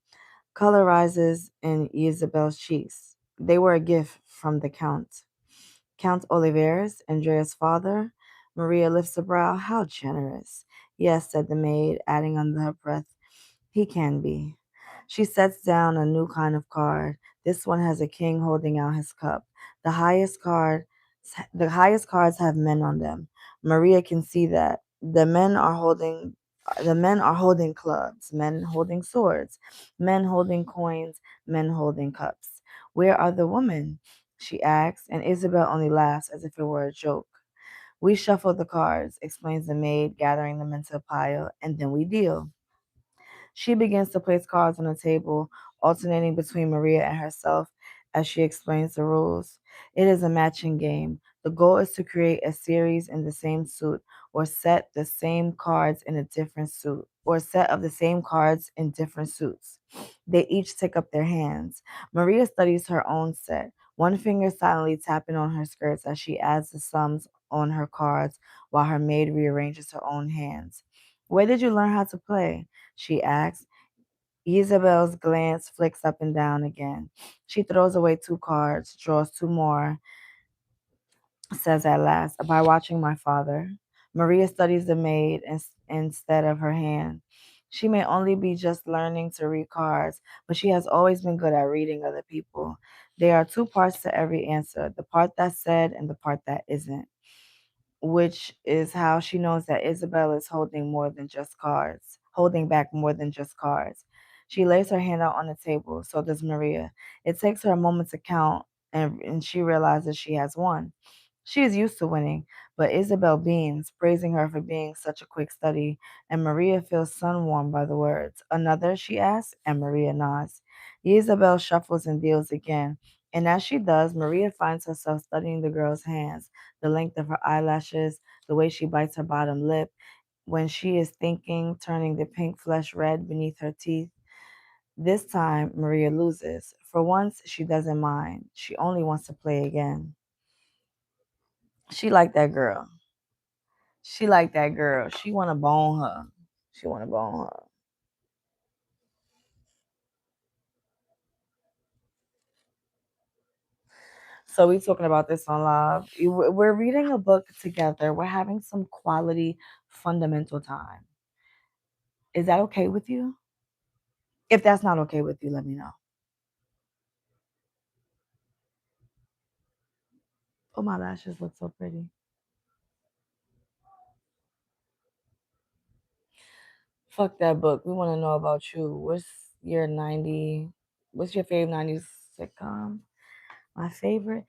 Color rises in Isabel's cheeks. They were a gift from the Count. Count Oliveras, Andrea's father. Maria lifts a brow. How generous. Yes, said the maid, adding under her breath, he can be. She sets down a new kind of card. This one has a king holding out his cup. The highest card the highest cards have men on them. Maria can see that. The men are holding clubs, men holding swords, men holding coins, men holding cups. Where are the women? She asks, and Isabel only laughs as if it were a joke. We shuffle the cards, explains the maid, gathering them into a pile, and then we deal. She begins to place cards on the table, alternating between Maria and herself as she explains the rules. It is a matching game. The goal is to create a series in the same suit or set the same cards in a different suit or a set of the same cards in different suits. They each take up their hands. Maria studies her own set, one finger silently tapping on her skirts as she adds the sums on her cards while her maid rearranges her own hands. Where did you learn how to play? She asks. Isabel's glance flicks up and down again. She throws away two cards, draws two more, says at last, by watching my father. Maria studies the maid instead of her hand. She may only be just learning to read cards, but she has always been good at reading other people. There are two parts to every answer, the part that's said and the part that isn't, which is how she knows that Isabel is holding back more than just cards. She lays her hand out on the table, so does Maria. It takes her a moment to count, and she realizes she has won. She is used to winning, but Isabel beams, praising her for being such a quick study, and Maria feels sun-warmed by the words. Another, she asks, and Maria nods. Isabel shuffles and deals again, and as she does, Maria finds herself studying the girl's hands, the length of her eyelashes, the way she bites her bottom lip, when she is thinking, turning the pink flesh red beneath her teeth. This time, Maria loses. For once, she doesn't mind. She only wants to play again. She like that girl. She like that girl. She want to bone her. She want to bone her. So we talking about this on live. We're reading a book together. We're having some quality, fundamental time. Is that okay with you? If that's not okay with you, let me know. Oh, my lashes look so pretty. Fuck that book. We want to know about you. What's your 90? What's your favorite 90s sitcom? My favorite?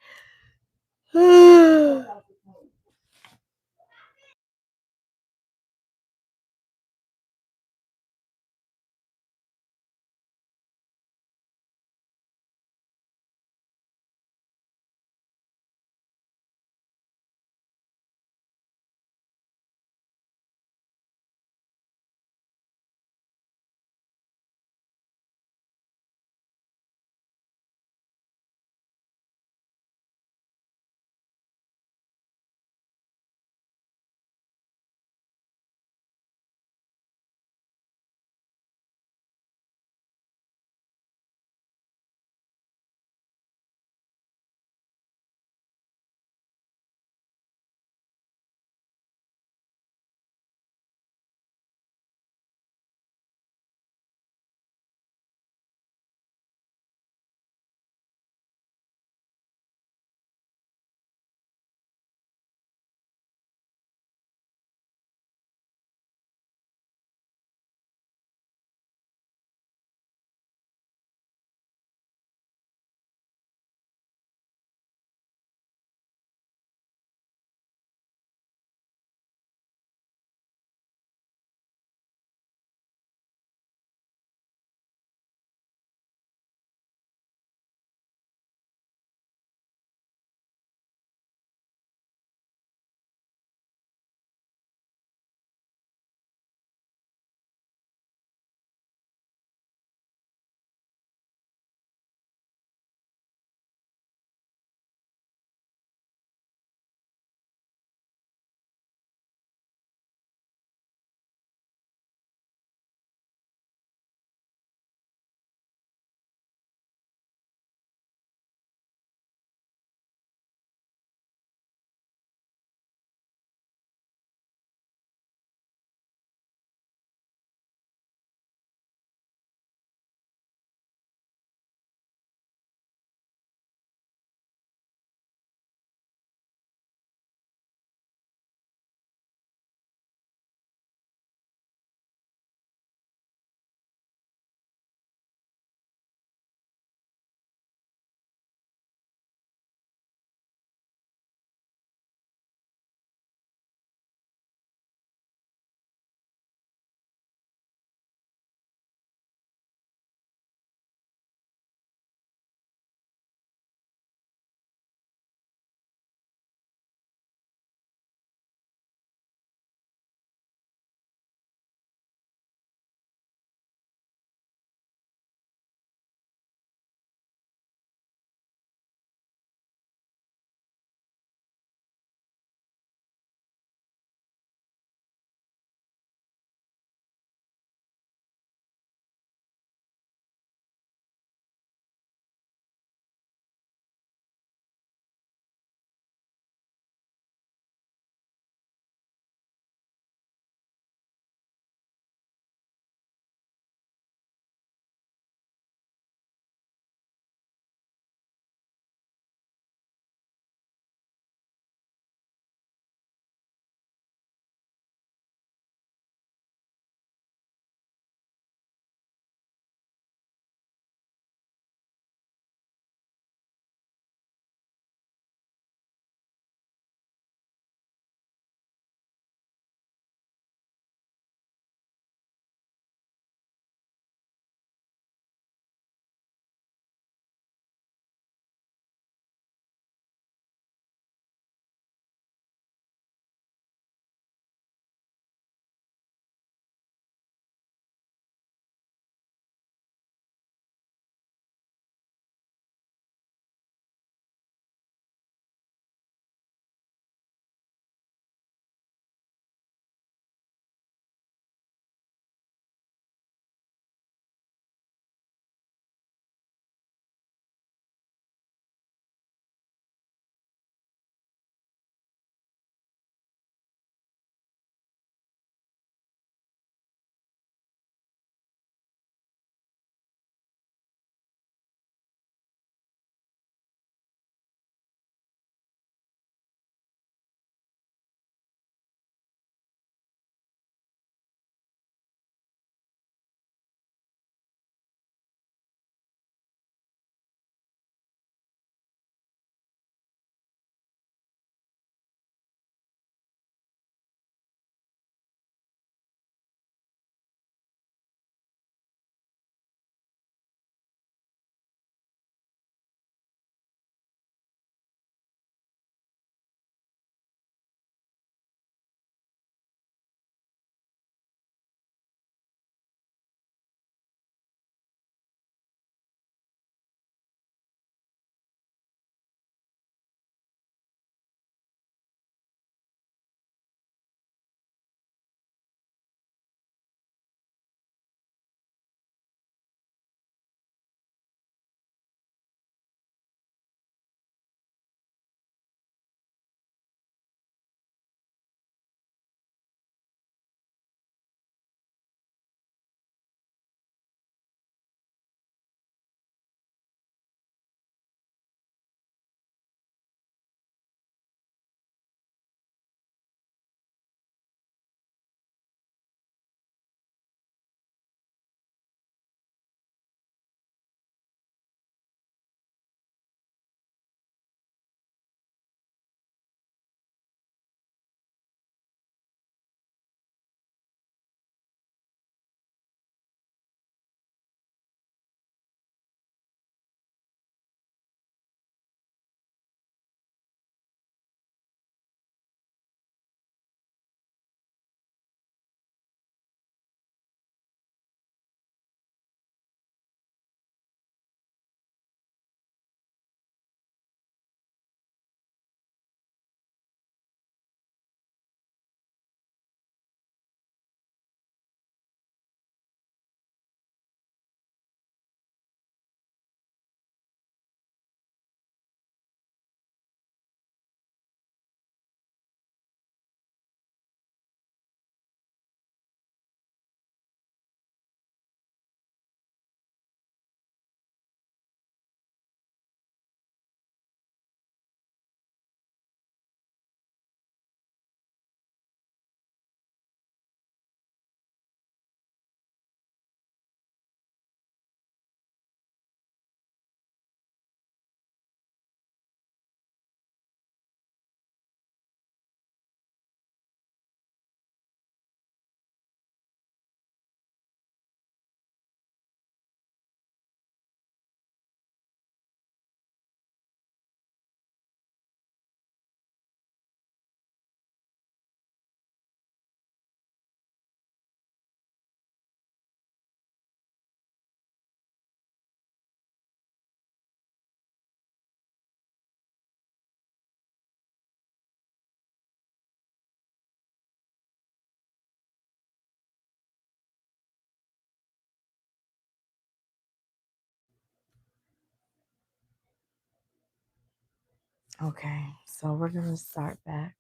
Okay, so we're gonna start back.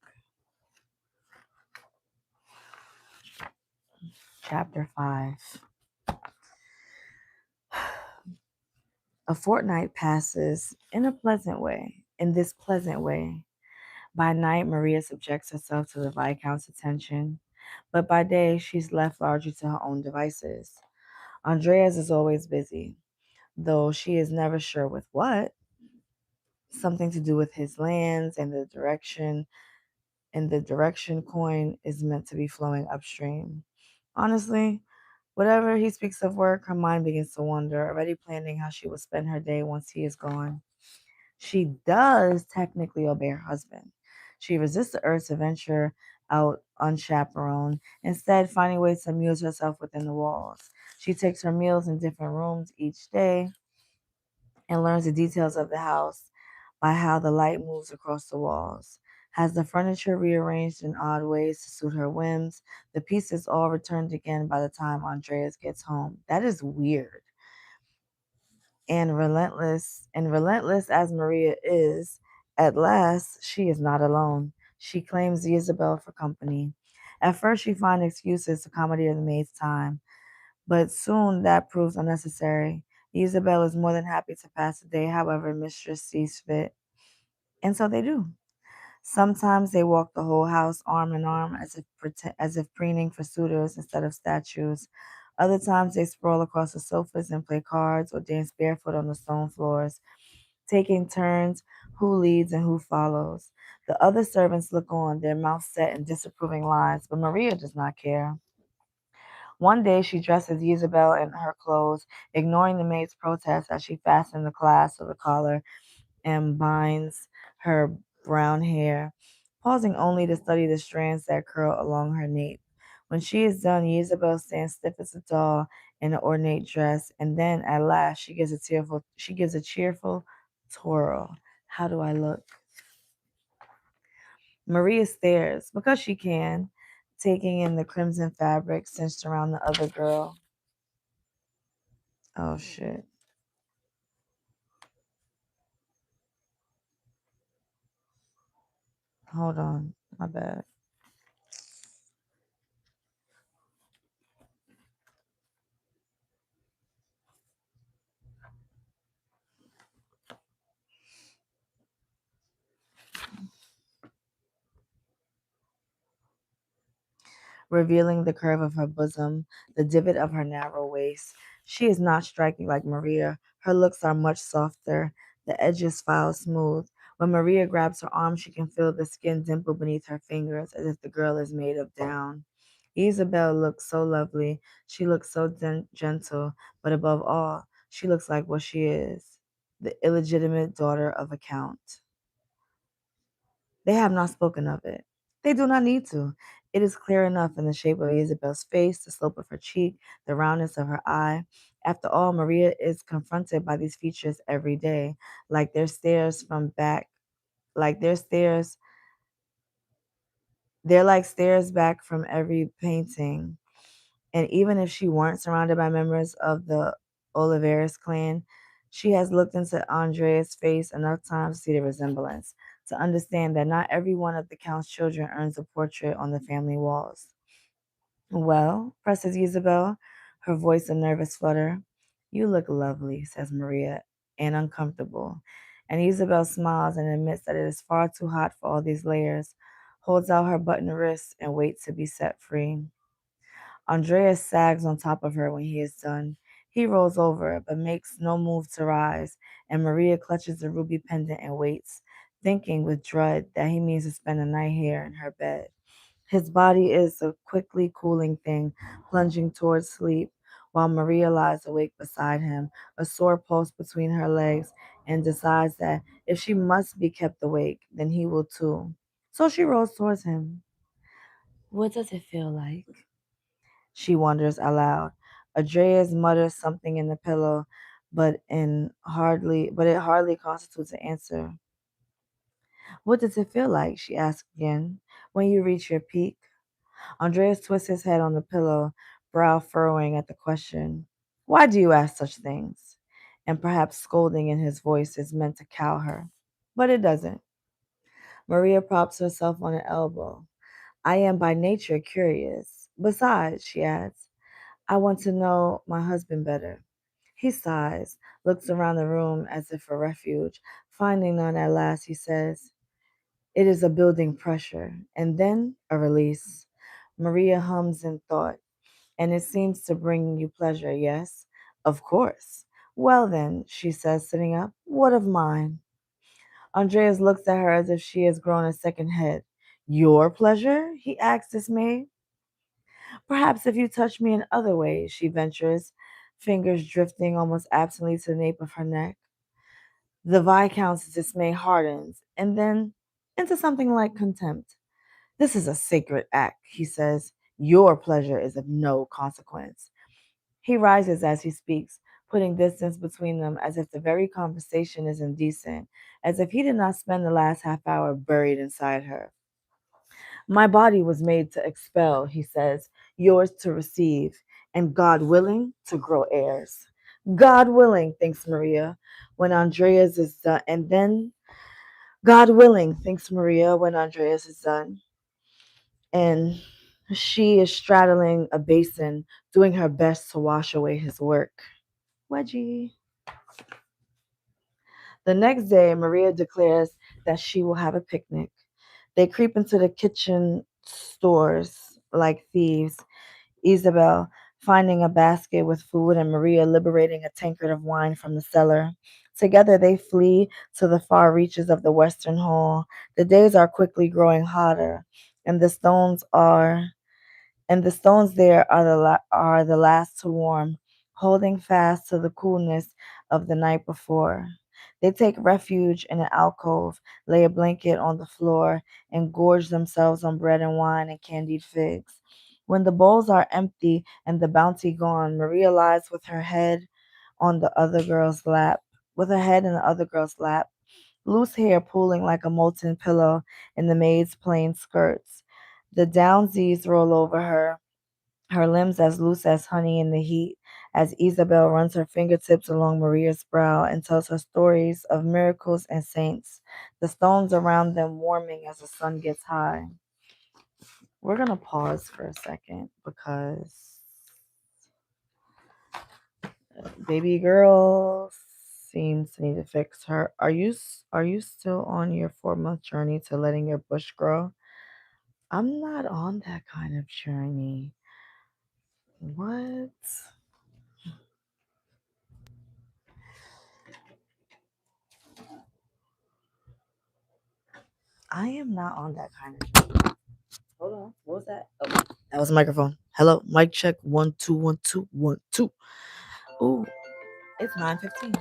Chapter 5. A fortnight passes in this pleasant way. By night, Maria subjects herself to the Viscount's attention, but by day, she's left largely to her own devices. Andreas is always busy, though she is never sure with what. Something to do with his lands and the direction coin is meant to be flowing upstream. Honestly, whatever he speaks of work, her mind begins to wander, already planning how she will spend her day once he is gone. She does technically obey her husband. She resists the urge to venture out unchaperoned, instead, finding ways to amuse herself within the walls. She takes her meals in different rooms each day and learns the details of the house by how the light moves across the walls. Has the furniture rearranged in odd ways to suit her whims. The pieces all returned again by the time Andreas gets home. That is weird. And relentless as Maria is, at last she is not alone. She claims Isabel for company. At first she finds excuses to commandeer the maid's time, but soon that proves unnecessary. Isabel is more than happy to pass the day however mistress sees fit. And so they do. Sometimes they walk the whole house arm in arm as if preening for suitors instead of statues. Other times they sprawl across the sofas and play cards or dance barefoot on the stone floors, taking turns who leads and who follows. The other servants look on, their mouths set in disapproving lines, but Maria does not care. One day she dresses Isabel in her clothes, ignoring the maid's protest as she fastens the clasp of the collar and binds her brown hair, pausing only to study the strands that curl along her nape. When she is done, Isabel stands stiff as a doll in an ornate dress, and then at last she gives a cheerful twirl. How do I look? Maria stares because she can, taking in the crimson fabric cinched around the other girl. Oh shit. Hold on. My bad. Revealing the curve of her bosom, the divot of her narrow waist. She is not striking like Maria. Her looks are much softer, the edges file smooth. When Maria grabs her arm, she can feel the skin dimple beneath her fingers as if the girl is made of down. Isabel looks so lovely. She looks so gentle, but above all, she looks like what she is, the illegitimate daughter of a count. They have not spoken of it. They do not need to. It is clear enough in the shape of Isabel's face, the slope of her cheek, the roundness of her eye. After all, Maria is confronted by these features every day, like their stares from back, like their stares, they're like stares back from every painting. And even if she weren't surrounded by members of the Oliveras clan, she has looked into Andrea's face enough times to see the resemblance, to understand that not every one of the Count's children earns a portrait on the family walls. Well, presses Isabel, her voice a nervous flutter. You look lovely, says Maria, and uncomfortable. And Isabel smiles and admits that it is far too hot for all these layers, holds out her buttoned wrist, and waits to be set free. Andreas sags on top of her when he is done. He rolls over, but makes no move to rise, and Maria clutches the ruby pendant and waits, thinking with dread that he means to spend the night here in her bed. His body is a quickly cooling thing, plunging towards sleep, while Maria lies awake beside him, a sore pulse between her legs, and decides that if she must be kept awake, then he will too. So she rolls towards him. What does it feel like? She wonders aloud. Andreas mutters something in the pillow, but it hardly constitutes an answer. What does it feel like? She asks again. When you reach your peak? Andreas twists his head on the pillow, brow furrowing at the question. Why do you ask such things? And perhaps scolding in his voice is meant to cow her. But it doesn't. Maria props herself on an elbow. I am by nature curious. Besides, she adds, I want to know my husband better. He sighs, looks around the room as if for refuge. Finding none at last, he says, it is a building pressure, and then a release. Maria hums in thought, and it seems to bring you pleasure, yes? Of course. Well then, she says, sitting up, what of mine? Andreas looks at her as if she has grown a second head. Your pleasure? He asks dismayed. Perhaps if you touch me in other ways, she ventures, fingers drifting almost absently to the nape of her neck. The Viscount's dismay hardens, and then into something like contempt. This is a sacred act, he says. Your pleasure is of no consequence. He rises as he speaks, putting distance between them as if the very conversation is indecent, as if he did not spend the last half hour buried inside her. My body was made to expel, he says, yours to receive, and God willing, to grow heirs. God willing, thinks Maria, when Andreas is done, and then God willing, thinks Maria, when Andreas is done, and she is straddling a basin, doing her best to wash away his work. Wedgie. The next day, Maria declares that she will have a picnic. They creep into the kitchen stores like thieves, Isabel finding a basket with food and Maria liberating a tankard of wine from the cellar. Together they flee to the far reaches of the western hall. The days are quickly growing hotter, and the stones there are the last to warm, holding fast to the coolness of the night before. They take refuge in an alcove, lay a blanket on the floor, and gorge themselves on bread and wine and candied figs. When the bowls are empty and the bounty gone, Maria lies with her head on the other girl's lap, with her head in the other girl's lap, loose hair pooling like a molten pillow in the maid's plain skirts. The downsies roll over her, her limbs as loose as honey in the heat, as Isabel runs her fingertips along Maria's brow and tells her stories of miracles and saints, the stones around them warming as the sun gets high. We're going to pause for a second because baby girl seems to need to fix her. Are you still on your 4-month journey to letting your bush grow? I'm not on that kind of journey. What? I am not on that kind of journey. Hold on. What was that? Oh, that was a microphone. Hello, mic check. 1 2 1 2 1 2. Ooh, it's 9:15.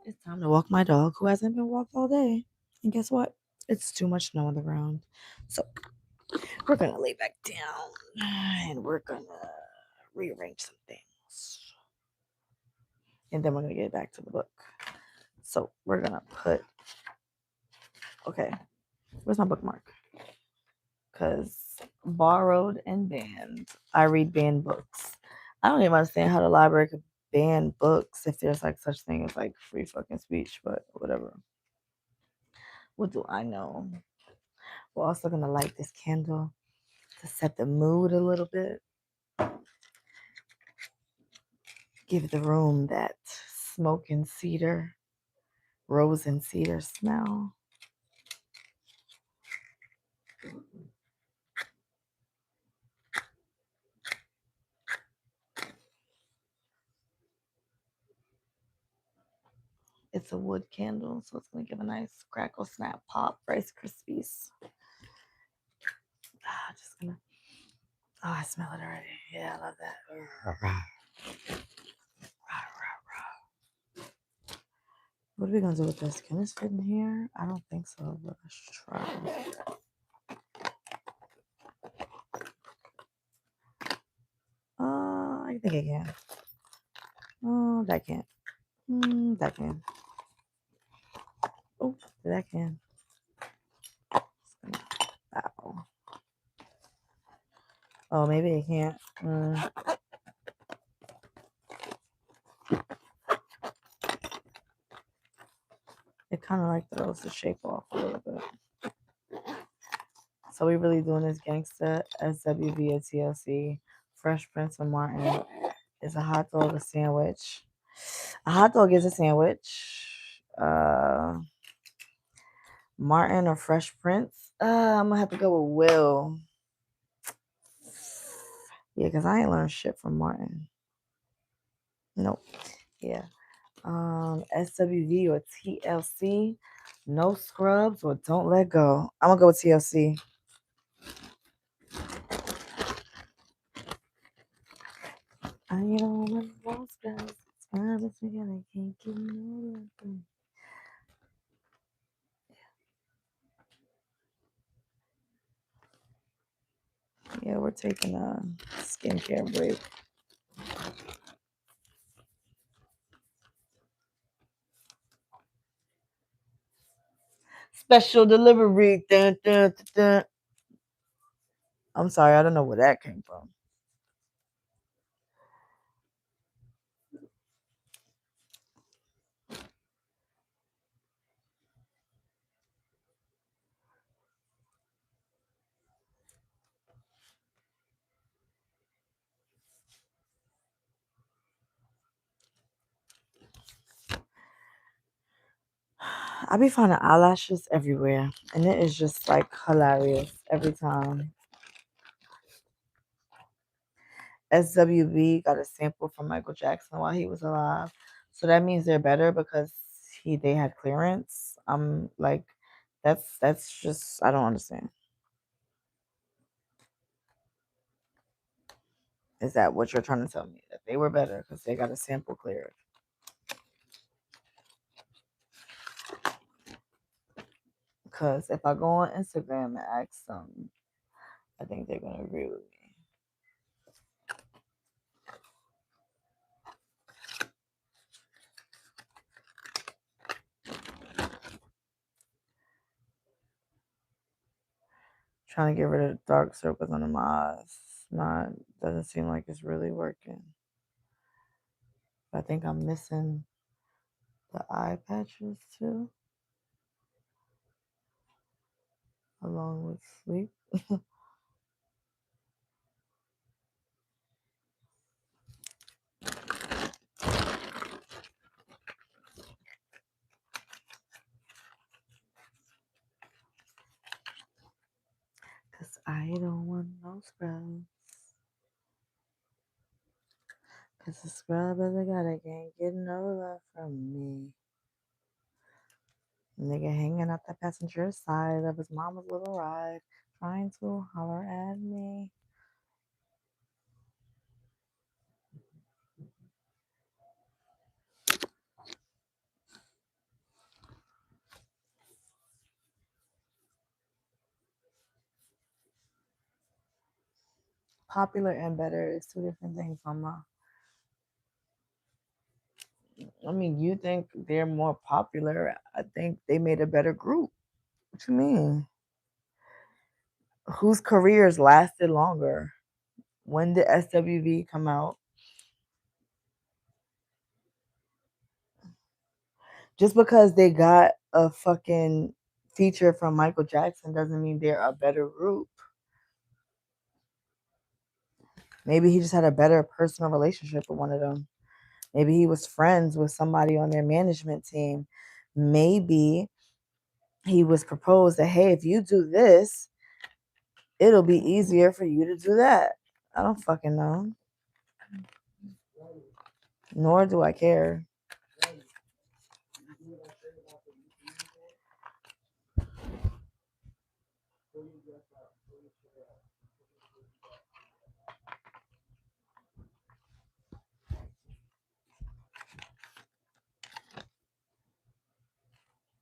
It's time to walk my dog who hasn't been walked all day. And guess what? It's too much snow on the ground. So we're gonna lay back down and we're gonna rearrange some things. And then we're gonna get back to the book. So we're gonna put okay, where's my bookmark? Because borrowed and banned. I read banned books. I don't even understand how the library could ban books if there's like such thing as like free fucking speech, but whatever. What do I know? We're also gonna light this candle to set the mood a little bit. Give the room that smoke and cedar, rose and cedar smell. It's a wood candle, so it's gonna give a nice crackle, snap, pop, Rice Krispies. Just gonna. Oh, I smell it already. Yeah, I love that. What are we gonna do with this? Can this fit in here? I don't think so, but let's try. I think it can. Oh, that can't. That can. Oh, that can. Ow. Oh, maybe it can't. It kind of like throws the shape off a little bit. So we really doing this gangsta SWV or TLC. Fresh Prince of Martin is a hot dog, a sandwich. A hot dog is a sandwich. Martin or Fresh Prince. I'm gonna have to go with Will. Yeah, because I ain't learned shit from Martin. Nope. Yeah. SWV or TLC. No scrubs or don't let go. I'm gonna go with TLC. I don't want no scrubs. Scrubs together, can't get no love. Yeah, we're taking a skincare break. Special delivery. Dun, dun, dun, dun. I'm sorry, I don't know where that came from. I be finding eyelashes everywhere, and it is just like hilarious every time. SWV got a sample from Michael Jackson while he was alive, so that means they're better because they had clearance. I'm like, that's just I don't understand. Is that what you're trying to tell me that they were better because they got a sample cleared? Because if I go on Instagram and ask them, I think they're gonna agree with me. Trying to get rid of the dark circles under my eyes. Not doesn't seem like it's really working. I think I'm missing the eye patches too, along with sleep. Cause I don't want no scrubs. Cause the scrub is a guy that can't get no love from me. Nigga hanging out the passenger side of his mama's little ride, trying to holler at me. Popular and better is two different things, mama. I mean, you think they're more popular. I think they made a better group. What you mean? Whose careers lasted longer? When did SWV come out? Just because they got a fucking feature from Michael Jackson doesn't mean they're a better group. Maybe he just had a better personal relationship with one of them. Maybe he was friends with somebody on their management team. Maybe he was proposed that, hey, if you do this, it'll be easier for you to do that. I don't fucking know. Nor do I care.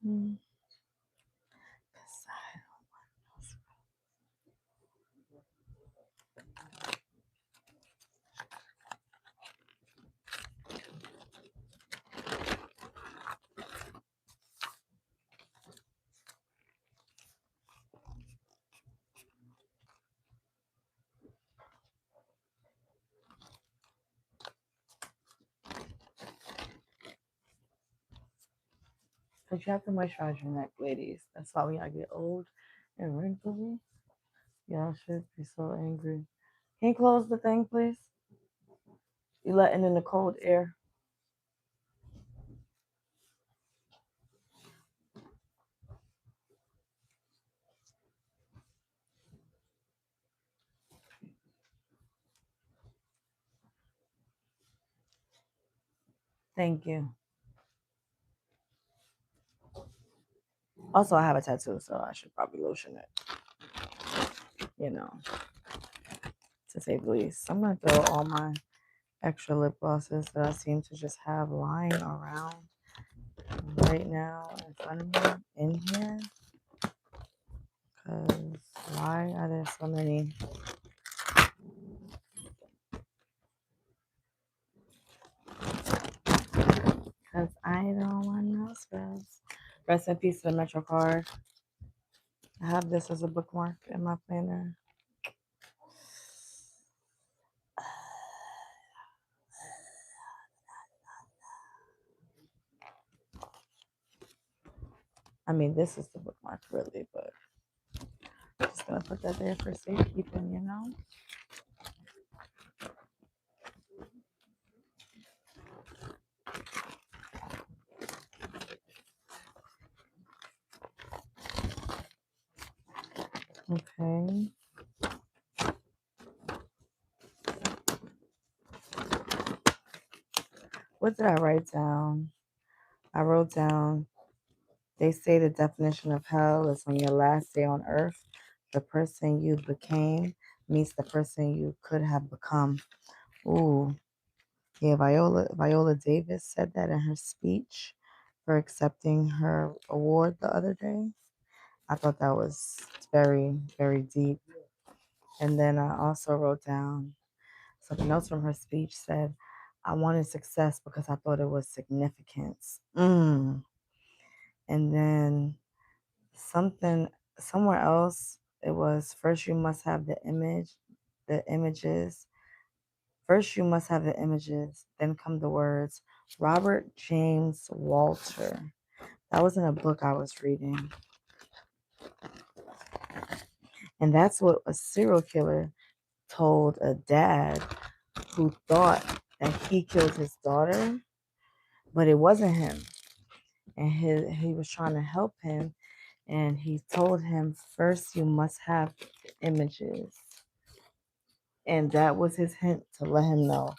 Mm. But you have to moisturize your neck, ladies. That's why when I get old and wrinkly, Y'all should be so angry. Can you close the thing, please? You letting in the cold air. Thank you. Also, I have a tattoo, so I should probably lotion it. You know, to say the least. I'm gonna throw all my extra lip glosses that I seem to just have lying around right now in front of me in here. Because why are there so many? Because I don't want no scrubs. Rest in peace to the Metro card. I have this as a bookmark in my planner. I mean, this is the bookmark, really, but I'm just gonna put that there for safekeeping, you know? Okay. What did I write down? I wrote down, they say the definition of hell is on your last day on earth, the person you became meets the person you could have become. Ooh. Yeah, Viola Davis said that in her speech for accepting her award the other day. I thought that was very, very deep. And then I also wrote down something else from her speech said, I wanted success because I thought it was significance. And then something somewhere else, it was first you must have the images. First you must have the images, then come the words. Robert James Walter. That was in a book I was reading. And that's what a serial killer told a dad who thought that he killed his daughter, but it wasn't him. And he was trying to help him, and he told him, first you must have the images. And that was his hint to let him know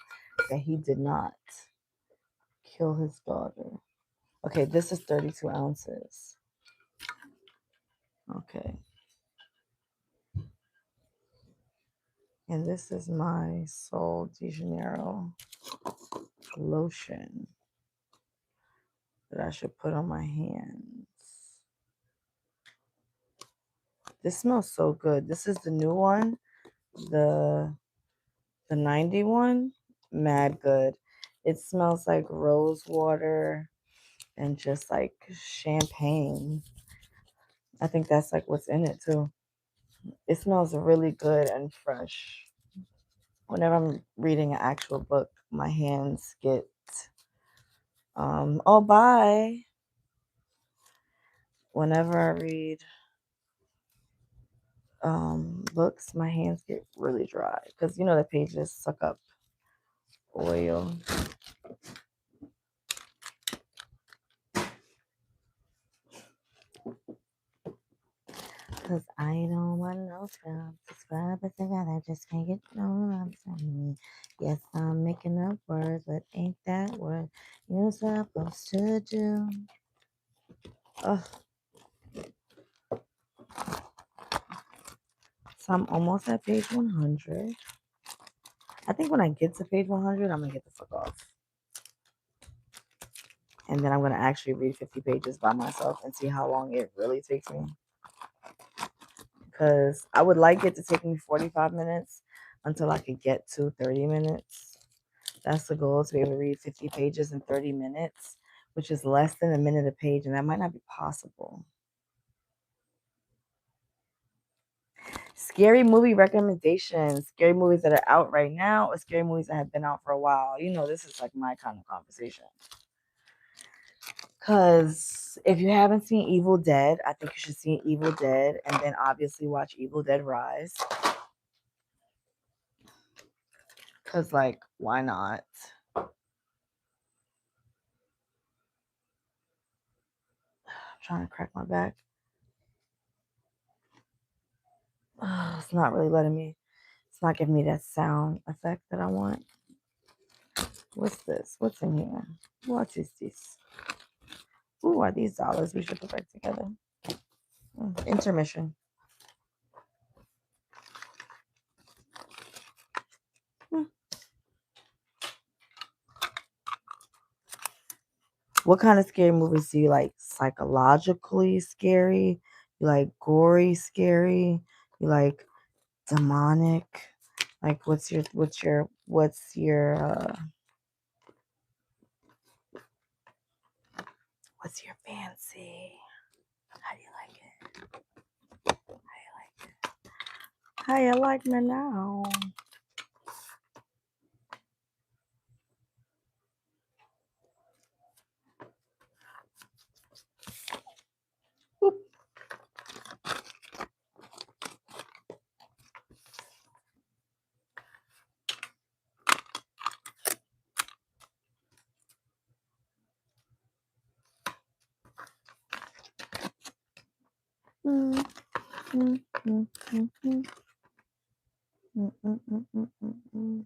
that he did not kill his daughter. Okay, this is 32 ounces. Okay. And this is my Sol de Janeiro lotion that I should put on my hands. This smells so good. This is the new one, the 91. Mad good. It smells like rose water and just like champagne. I think that's like what's in it too. It smells really good and fresh. Whenever I'm reading an actual book, my hands get oh bye. Whenever I read books, my hands get really dry because you know the pages suck up oil. Cause I don't want no scrub. Scrub is together, just can't get no love from me. Yes, I'm making up words, but ain't that what you're supposed to do? Ugh. So I'm almost at page 100. I think when I get to page 100, I'm gonna get the fuck off. And then I'm gonna actually read 50 pages by myself and see how long it really takes me. Because I would like it to take me 45 minutes until I could get to 30 minutes. That's the goal, to be able to read 50 pages in 30 minutes, which is less than a minute a page, and that might not be possible. Scary movie recommendations. Scary movies that are out right now or scary movies that have been out for a while. You know, this is like my kind of conversation. Because if you haven't seen Evil Dead, I think you should see Evil Dead and then obviously watch Evil Dead Rise. Because, like, why not? I'm trying to crack my back. Oh, it's not really letting me, it's not giving me that sound effect that I want. What's this? What's in here? What is this? Ooh, are these dollars? We should put back together. Intermission. What kind of scary movies do you like? Psychologically scary? You like gory scary? You like demonic? Like what's your fancy? How do you like it? How you like it? How you like me now? Boop. Mm, mm, mm, mm, mm. Mm, mm, mm, mm, mm, mm.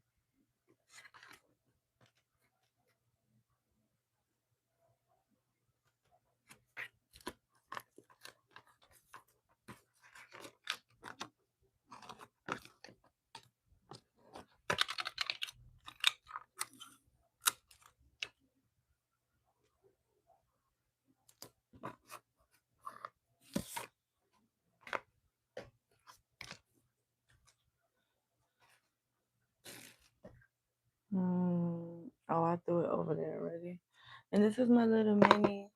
Oh, I threw it over there already. And this is my little mini.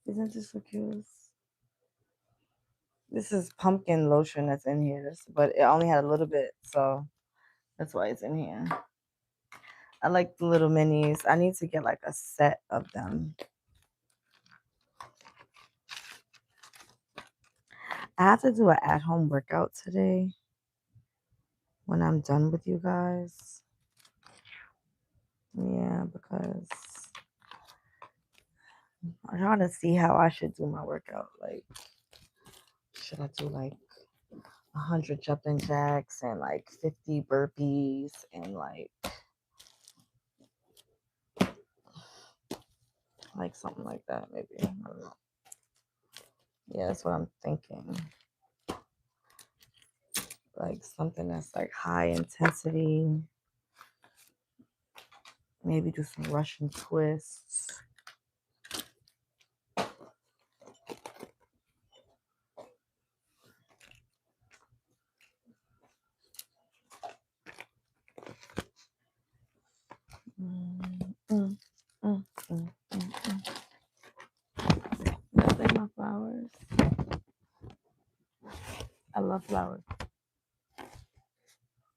Isn't this so cute? This is pumpkin lotion that's in here, but it only had a little bit, so that's why it's in here. I like the little minis. I need to get like a set of them. I have to do an at-home workout today when I'm done with you guys. Yeah, because I'm trying to see how I should do my workout. Like, should I do like 100 jumping jacks and like 50 burpees and like something like that, maybe. I don't know. Yeah, that's what I'm thinking. Like something that's like high intensity. Maybe do some Russian twists. That's like my flowers. I love flowers.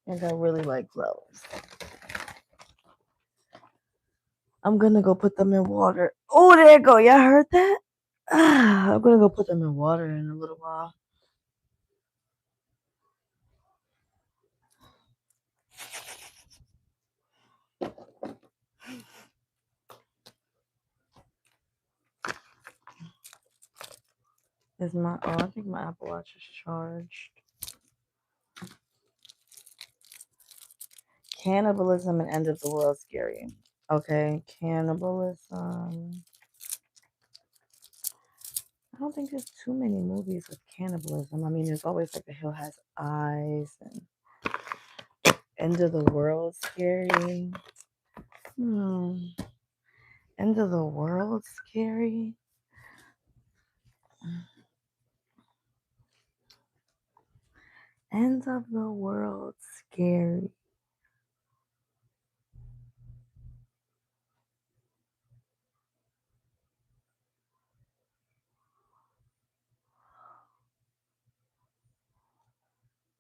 And I really like flowers. I'm gonna go put them in water. Oh, there you go. Y'all heard that? I'm gonna go put them in water in a little while. I think my Apple Watch is charged. Cannibalism and end of the world scary. Okay, cannibalism. I don't think there's too many movies with cannibalism. I mean, there's always like The Hill Has Eyes and End of the World scary. End of the World scary. End of the World scary.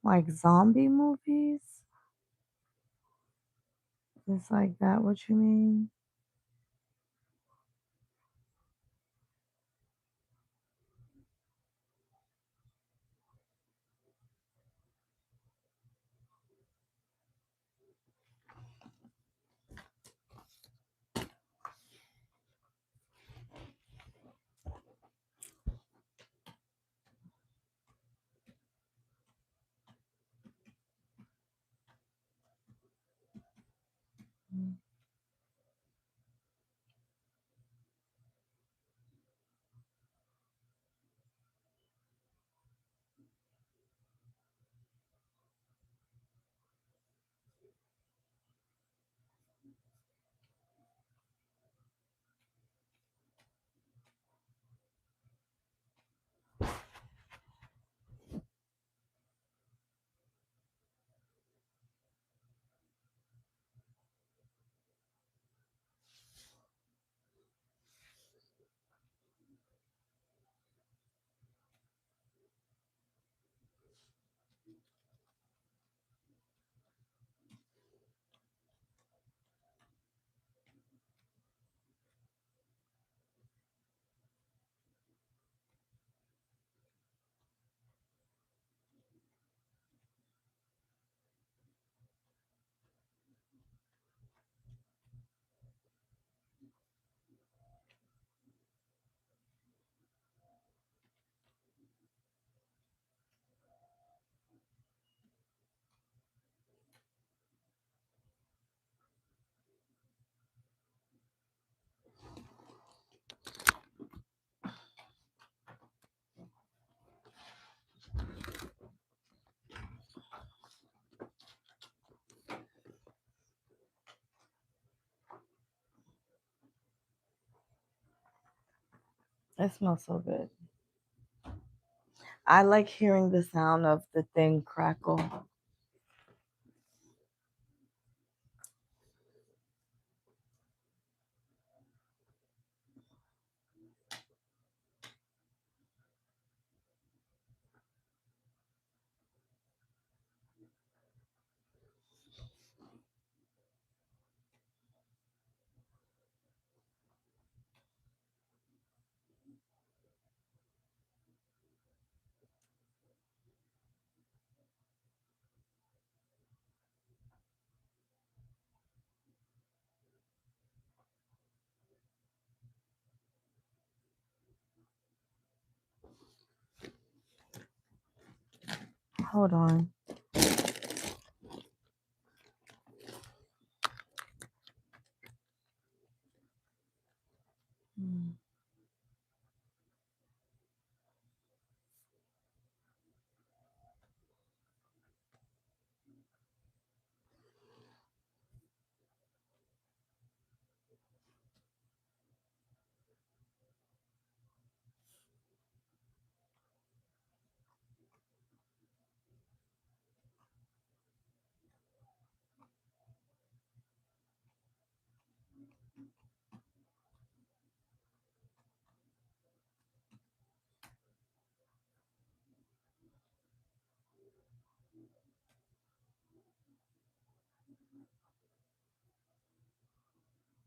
Like zombie movies? It's like that what you mean? It smells so good. I like hearing the sound of the thing crackle. Hold on. Mm.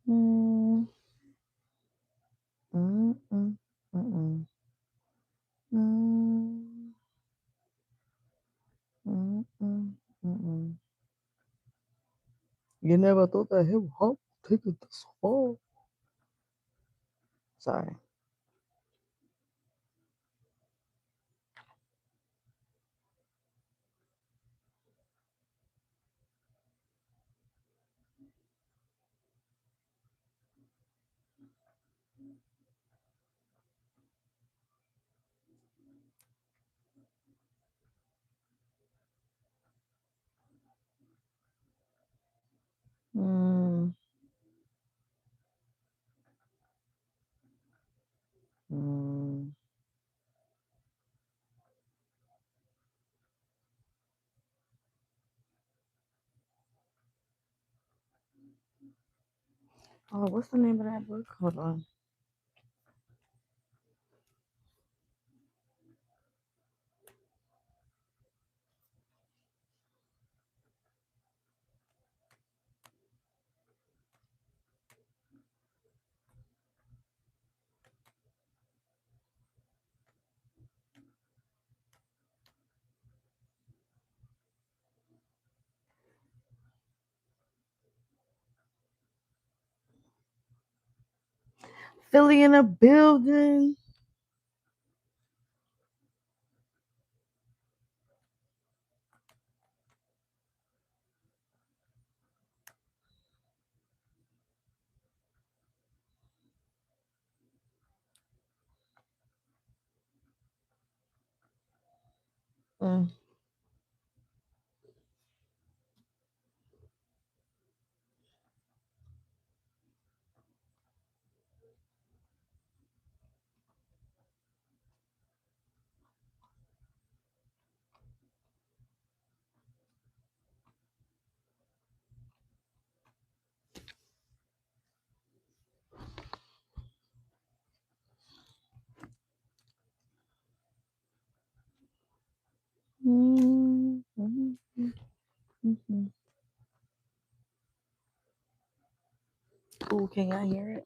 Mm. Mm. Mm. Mm. Mm. Mm. Mm. Mm. You never thought that hip hop take it this far. Sorry. Mm. Mm. Oh, what's the name of that book? Hold on. Philly in a building. Mm. Mm. Mm. Mm. Mm. Ooh, can y'all hear it?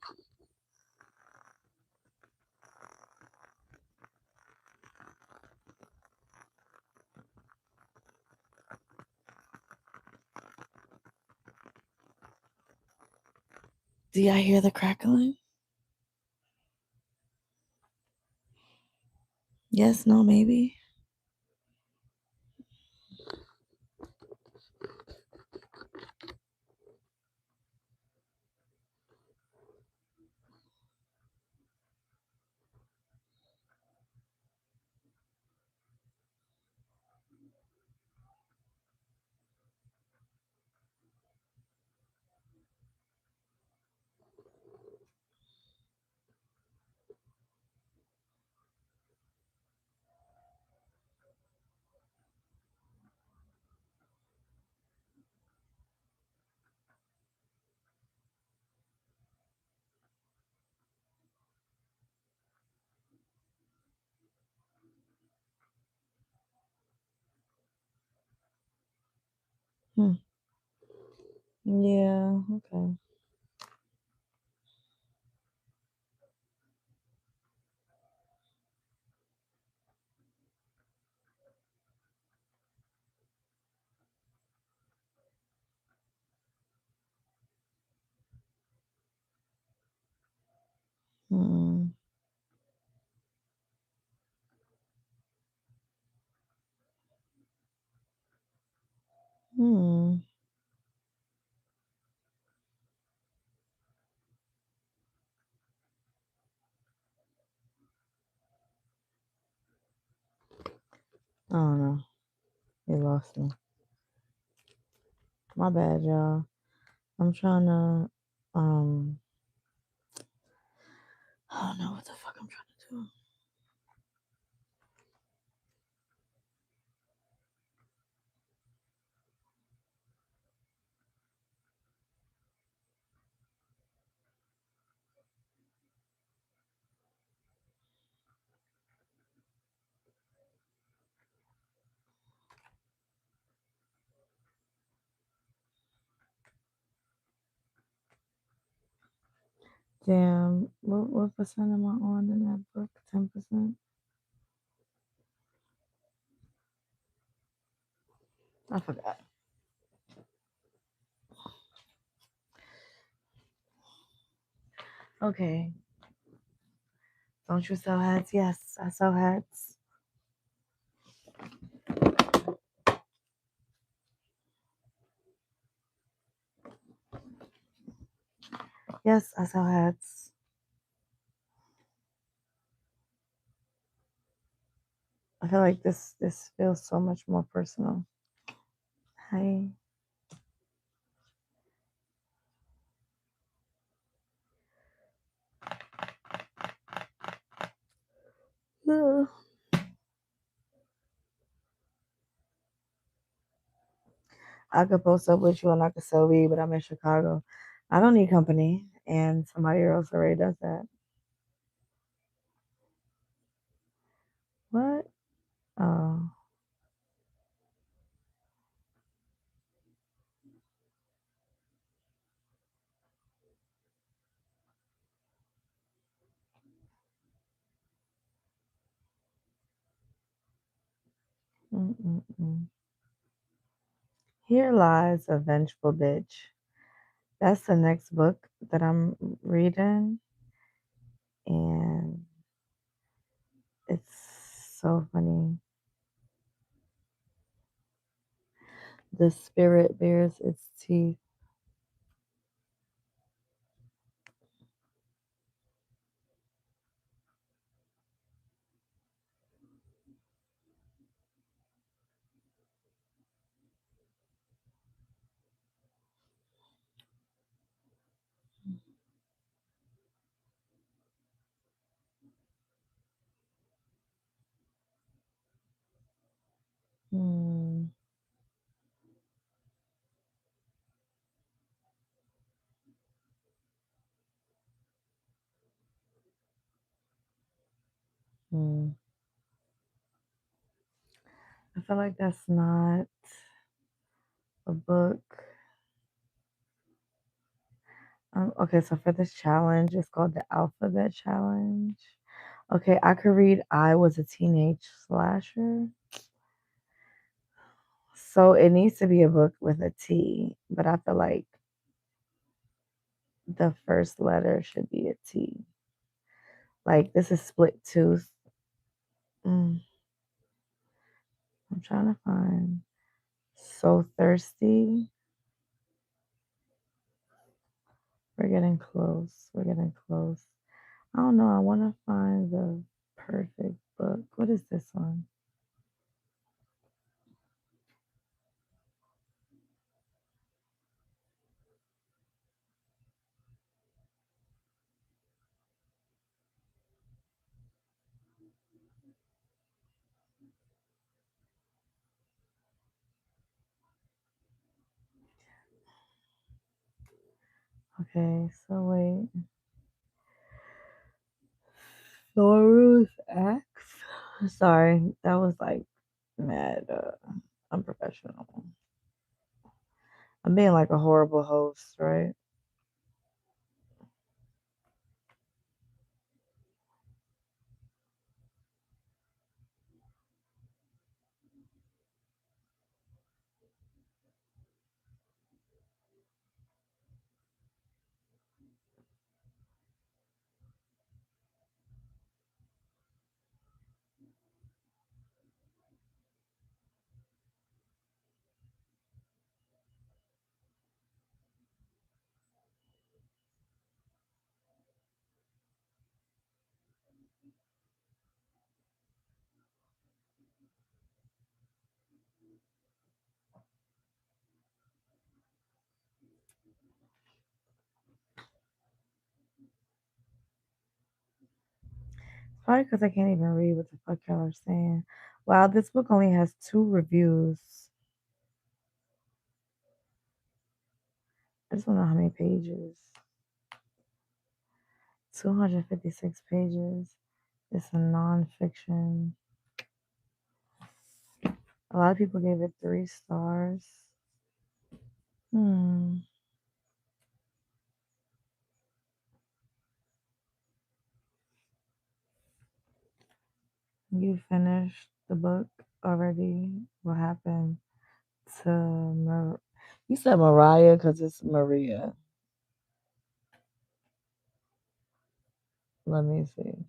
Do y'all hear the crackling? Yes, no, maybe. Yeah, okay. Hmm. Hmm. I don't know. You lost me. My bad, y'all. I'm trying to I don't know what the fuck I'm trying to do. Damn, what percent am I on in that book? 10%? I forgot. Okay. Don't you sell hats? Yes, I sell hats. Yes, I sell hats. I feel like this feels so much more personal. Hi. Ugh. I could post up with you and I could sell weed, but I'm in Chicago. I don't need company, and somebody else already does that. What? Oh. Mm-mm-mm. Here lies a vengeful bitch. That's the next book that I'm reading, and it's so funny. The spirit bears its teeth. Hmm. Hmm. I feel like that's not a book. Okay, so for this challenge, it's called the Alphabet Challenge. Okay, I could read I Was a Teenage Slasher. So it needs to be a book with a T, but I feel like the first letter should be a T. Like this is Split Tooth. Mm, I'm trying to find So Thirsty. We're getting close. We're getting close. I don't know. I want to find the perfect book. What is this one? Okay, so wait. Soros X? Sorry, that was like mad unprofessional. I'm being like a horrible host, right? Probably because I can't even read what the fuck y'all are saying. Wow, this book only has 2 reviews. I just don't know how many pages. 256 pages. It's a nonfiction. A lot of people gave it 3 stars. Hmm. You finished the book already? What happened to You said Mariah because it's Maria. Let me see.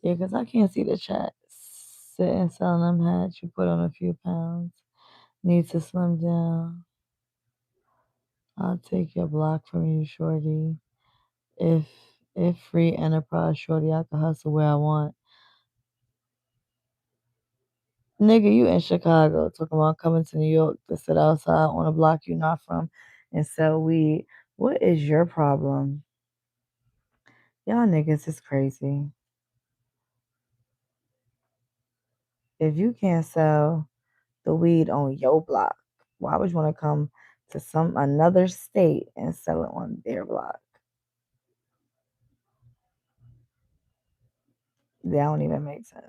Yeah, because I can't see the chat. Sitting selling them hats. You put on a few pounds. Need to slim down. I'll take your block from you, shorty. If if free enterprise, shorty, I can hustle where I want. Nigga, you in Chicago talking about coming to New York to sit outside on a block you not from and sell weed. What is your problem? Y'all niggas is crazy. If you can't sell the weed on your block, why would you want to come to some another state and sell it on their block? That don't even make sense.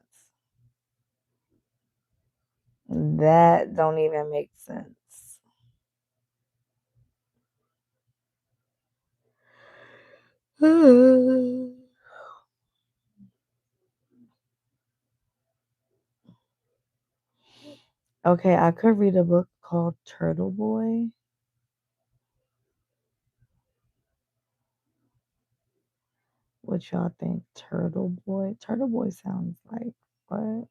That don't even make sense. Okay, I could read a book called Turtle Boy. What y'all think? Turtle Boy? Turtle Boy sounds like what?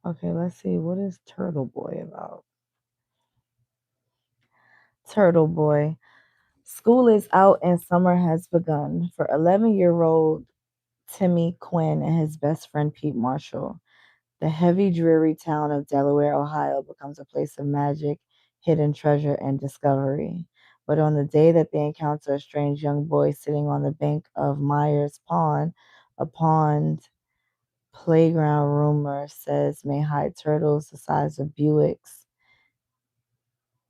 Okay, let's see. What is Turtle Boy about? Turtle Boy. School is out and summer has begun for 11-year-old Timmy Quinn and his best friend Pete Marshall. The heavy, dreary town of Delaware, Ohio becomes a place of magic, hidden treasure, and discovery. But on the day that they encounter a strange young boy sitting on the bank of Myers Pond, a pond playground rumor says may hide turtles the size of Buicks,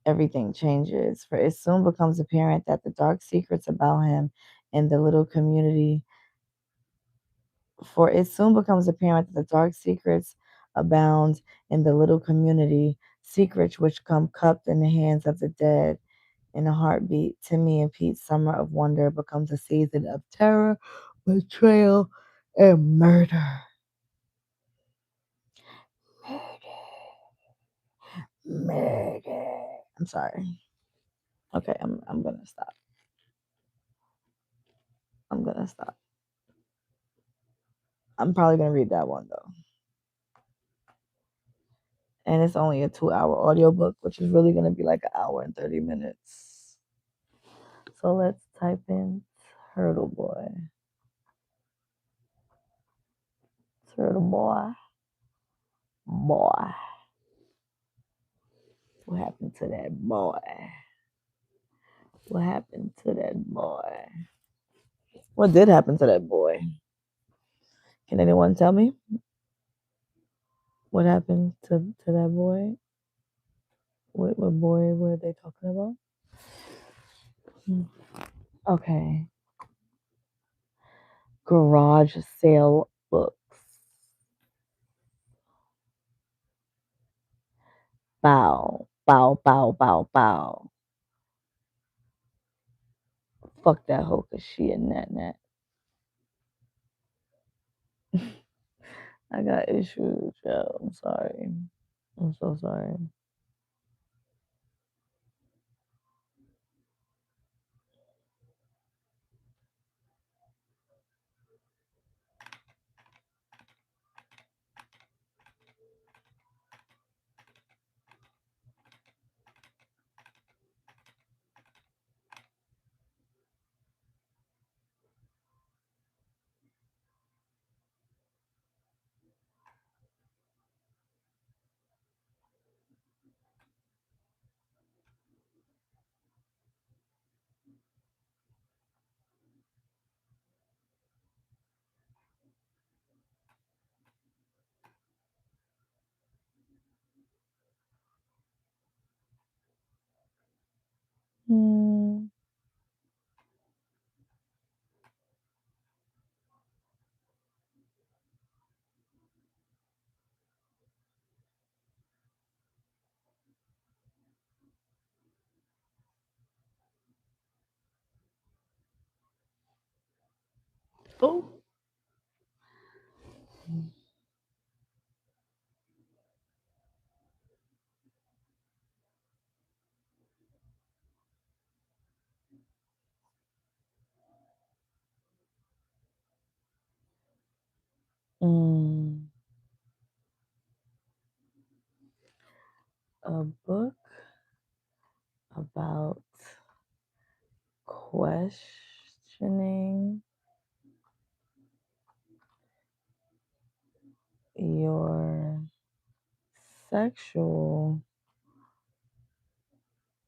everything changes. For it soon becomes apparent that the dark secrets about him in the little community For it soon becomes apparent that the dark secrets abound in the little community, secrets which come cupped in the hands of the dead. In a heartbeat, Timmy and Pete's summer of wonder becomes a season of terror, betrayal, and murder. Murder. I'm sorry. Okay, I'm gonna stop. I'm gonna stop. I'm probably gonna read that one though. And it's only a 2-hour audiobook, which is really gonna be like an hour and 30 minutes. So let's type in Turtle Boy. Turtle Boy. Boy. What happened to that boy? What happened to that boy? What did happen to that boy? Can anyone tell me what happened to that boy? What boy were they talking about? Okay. Garage sale books. Bow, bow, bow, bow, bow. Fuck that hoe, cause she a nat. I got issues, yo. I'm sorry. I'm so sorry. Hmm. Oh. Mm. A book about questioning your sexual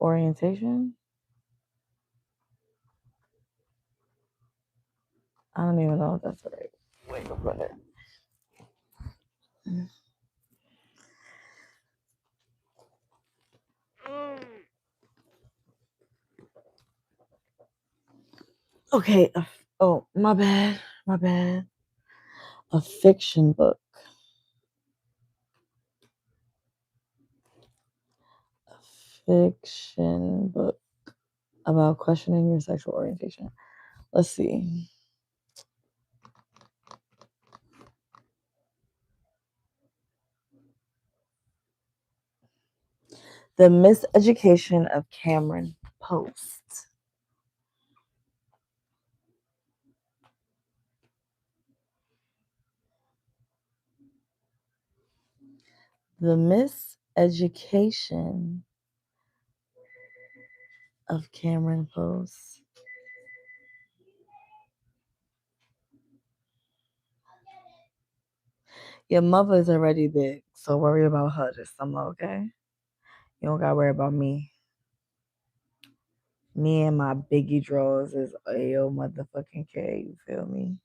orientation. I don't even know if that's the right way to put it. Okay. Oh, my bad. My bad. A fiction book. A fiction book about questioning your sexual orientation. Let's see. The Miseducation of Cameron Post. The Miseducation of Cameron Post. Your mother is already big, so worry about her this summer, okay? You don't gotta worry about me. Me and my biggie drawers is AO motherfucking K, you feel me?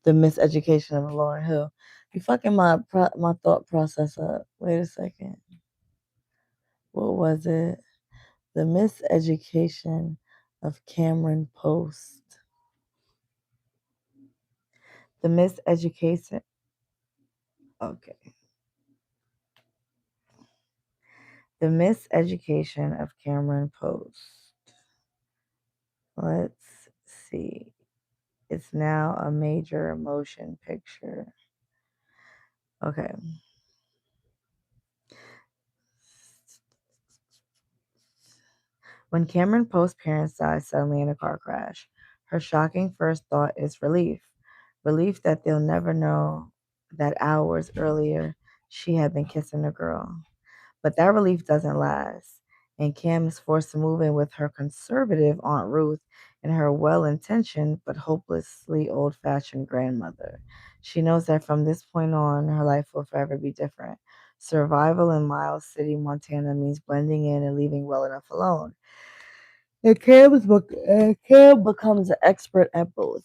The Miseducation of Lauren Hill. You fucking my thought process up. Wait a second. What was it? The Miseducation of Cameron Post. The Miseducation. Okay. The Miseducation of Cameron Post. Let's see. It's now a major motion picture. Okay. When Cameron Post's parents die suddenly in a car crash, her shocking first thought is relief. Relief that they'll never know that hours earlier she had been kissing a girl. But that relief doesn't last, and Cam is forced to move in with her conservative Aunt Ruth and her well intentioned but hopelessly old fashioned grandmother. She knows that from this point on, her life will forever be different. Survival in Miles City, Montana means blending in and leaving well enough alone. Cam becomes an expert at both.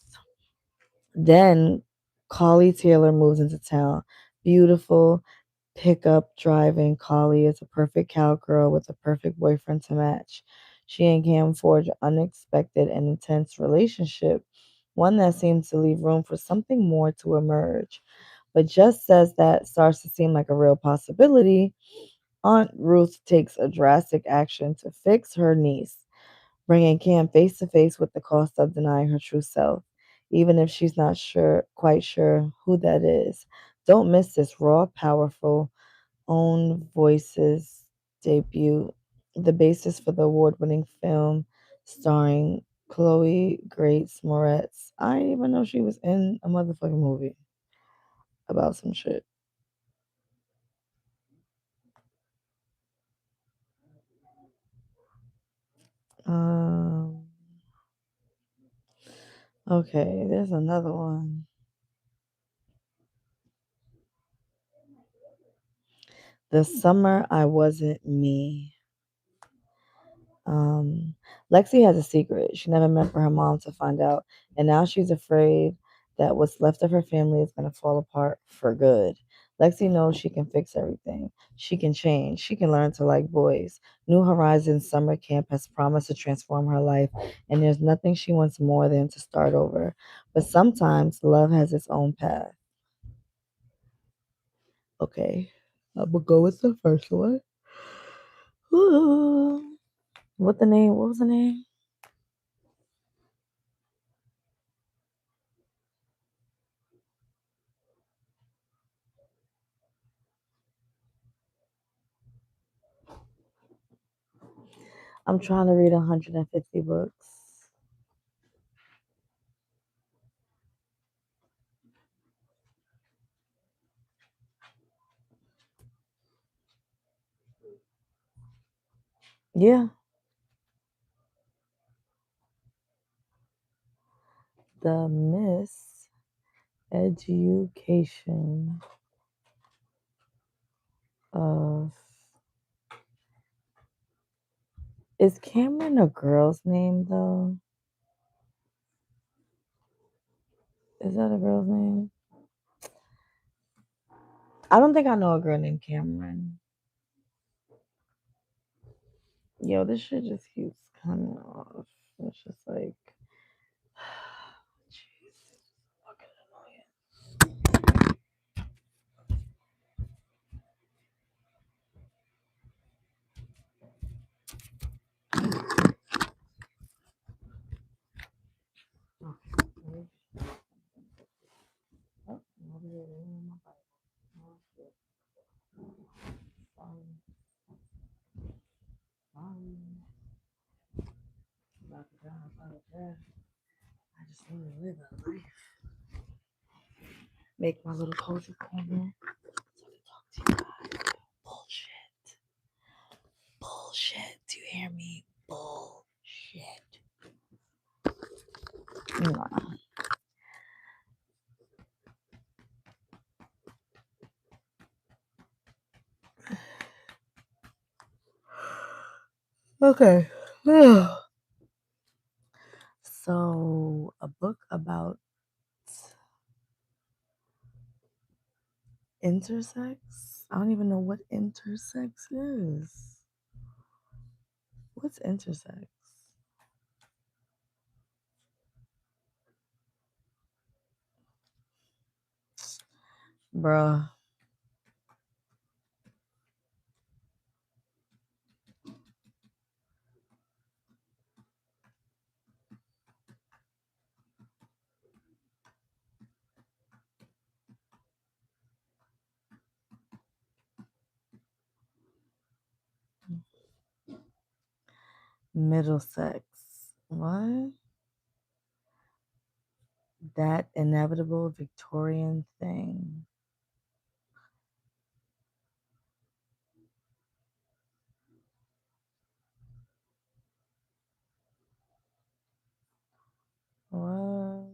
Then Collie Taylor moves into town. Beautiful, pickup driving Collie is a perfect cowgirl with a perfect boyfriend to match. She and Cam forge an unexpected and intense relationship, one that seems to leave room for something more to emerge. But just as that starts to seem like a real possibility, Aunt Ruth takes a drastic action to fix her niece, bringing Cam face to face with the cost of denying her true self, even if she's not quite sure who that is. Don't miss this raw, powerful, own voices debut, the basis for the award-winning film starring Chloe Grace Moretz. I didn't even know she was in a motherfucking movie about some shit. Um, okay, there's another one. The Summer I Wasn't Me. Um, Lexi has a secret she never meant for her mom to find out, and now she's afraid that what's left of her family is going to fall apart for good. Lexi knows she can fix everything. She can change. She can learn to like boys. New Horizons summer camp has promised to transform her life, and there's nothing she wants more than to start over. But sometimes love has its own path. Okay, I'm gonna go with the first one. What the name? What was the name? I'm trying to read 150 books. Yeah, the miseducation of. Is Cameron a girl's name though? Is that a girl's name? I don't think I know a girl named Cameron. Yo, this shit just keeps coming off. It's just like, jeez, fucking annoying. Oh, over here, in my Bible. Oh, shit. Sorry, sorry. About to die, about to death. I just want to live a life. Make my little cozy corner. So I can talk to you guys. Bullshit. Bullshit. Do you hear me? Bullshit. Nah. Okay. So, a book about intersex? I don't even know what intersex is. What's intersex? Bruh. Middlesex. What? That inevitable Victorian thing. What?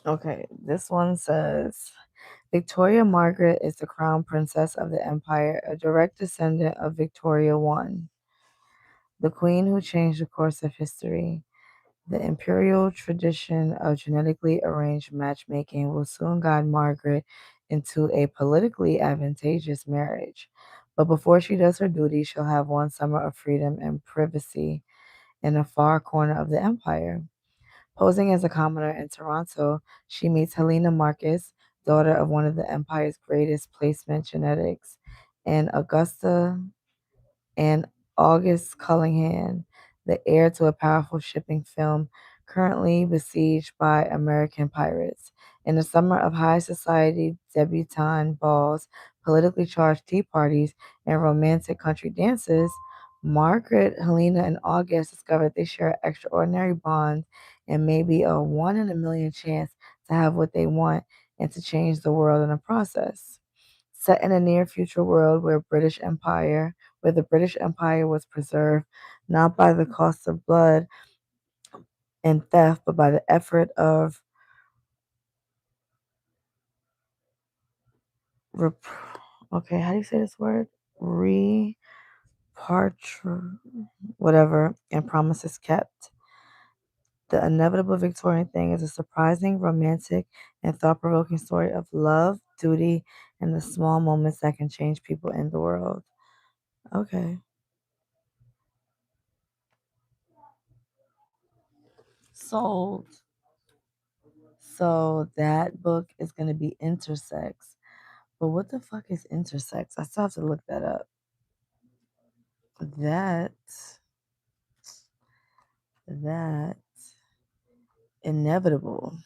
Okay, this one says Victoria Margaret is the crown princess of the empire, a direct descendant of Victoria I, the queen who changed the course of history. The imperial tradition of genetically arranged matchmaking will soon guide Margaret into a politically advantageous marriage. But before she does her duty, she'll have one summer of freedom and privacy in a far corner of the empire. Posing as a commoner in Toronto, she meets Helena Marcus, daughter of one of the empire's greatest placement genetics, and Augusta and August Cullingham, the heir to a powerful shipping firm currently besieged by American pirates. In the summer of high society debutante balls, politically charged tea parties, and romantic country dances, Margaret, Helena, and August discovered they share an extraordinary bond and maybe a one in a million chance to have what they want and to change the world in the process. Set in a near future world where the British Empire was preserved not by the cost of blood and theft, but by the effort of rep- okay, how do you say this word? Reparture, whatever, and promises kept. The Inevitable Victorian Thing is a surprising, romantic, and thought provoking story of love, duty, and the small moments that can change people in the world. Okay. Sold. So that book is going to be intersex. But what the fuck is intersex? I still have to look that up. That, that, inevitable.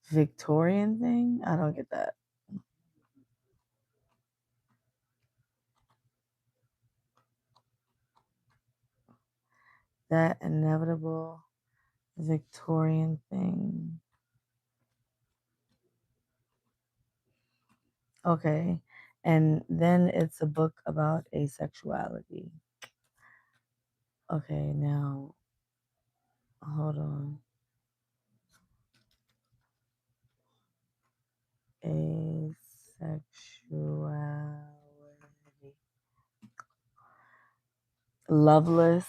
Victorian thing? I don't get that. That inevitable Victorian thing. Okay. And then it's a book about asexuality. Okay, now, hold on. Asexuality. Loveless.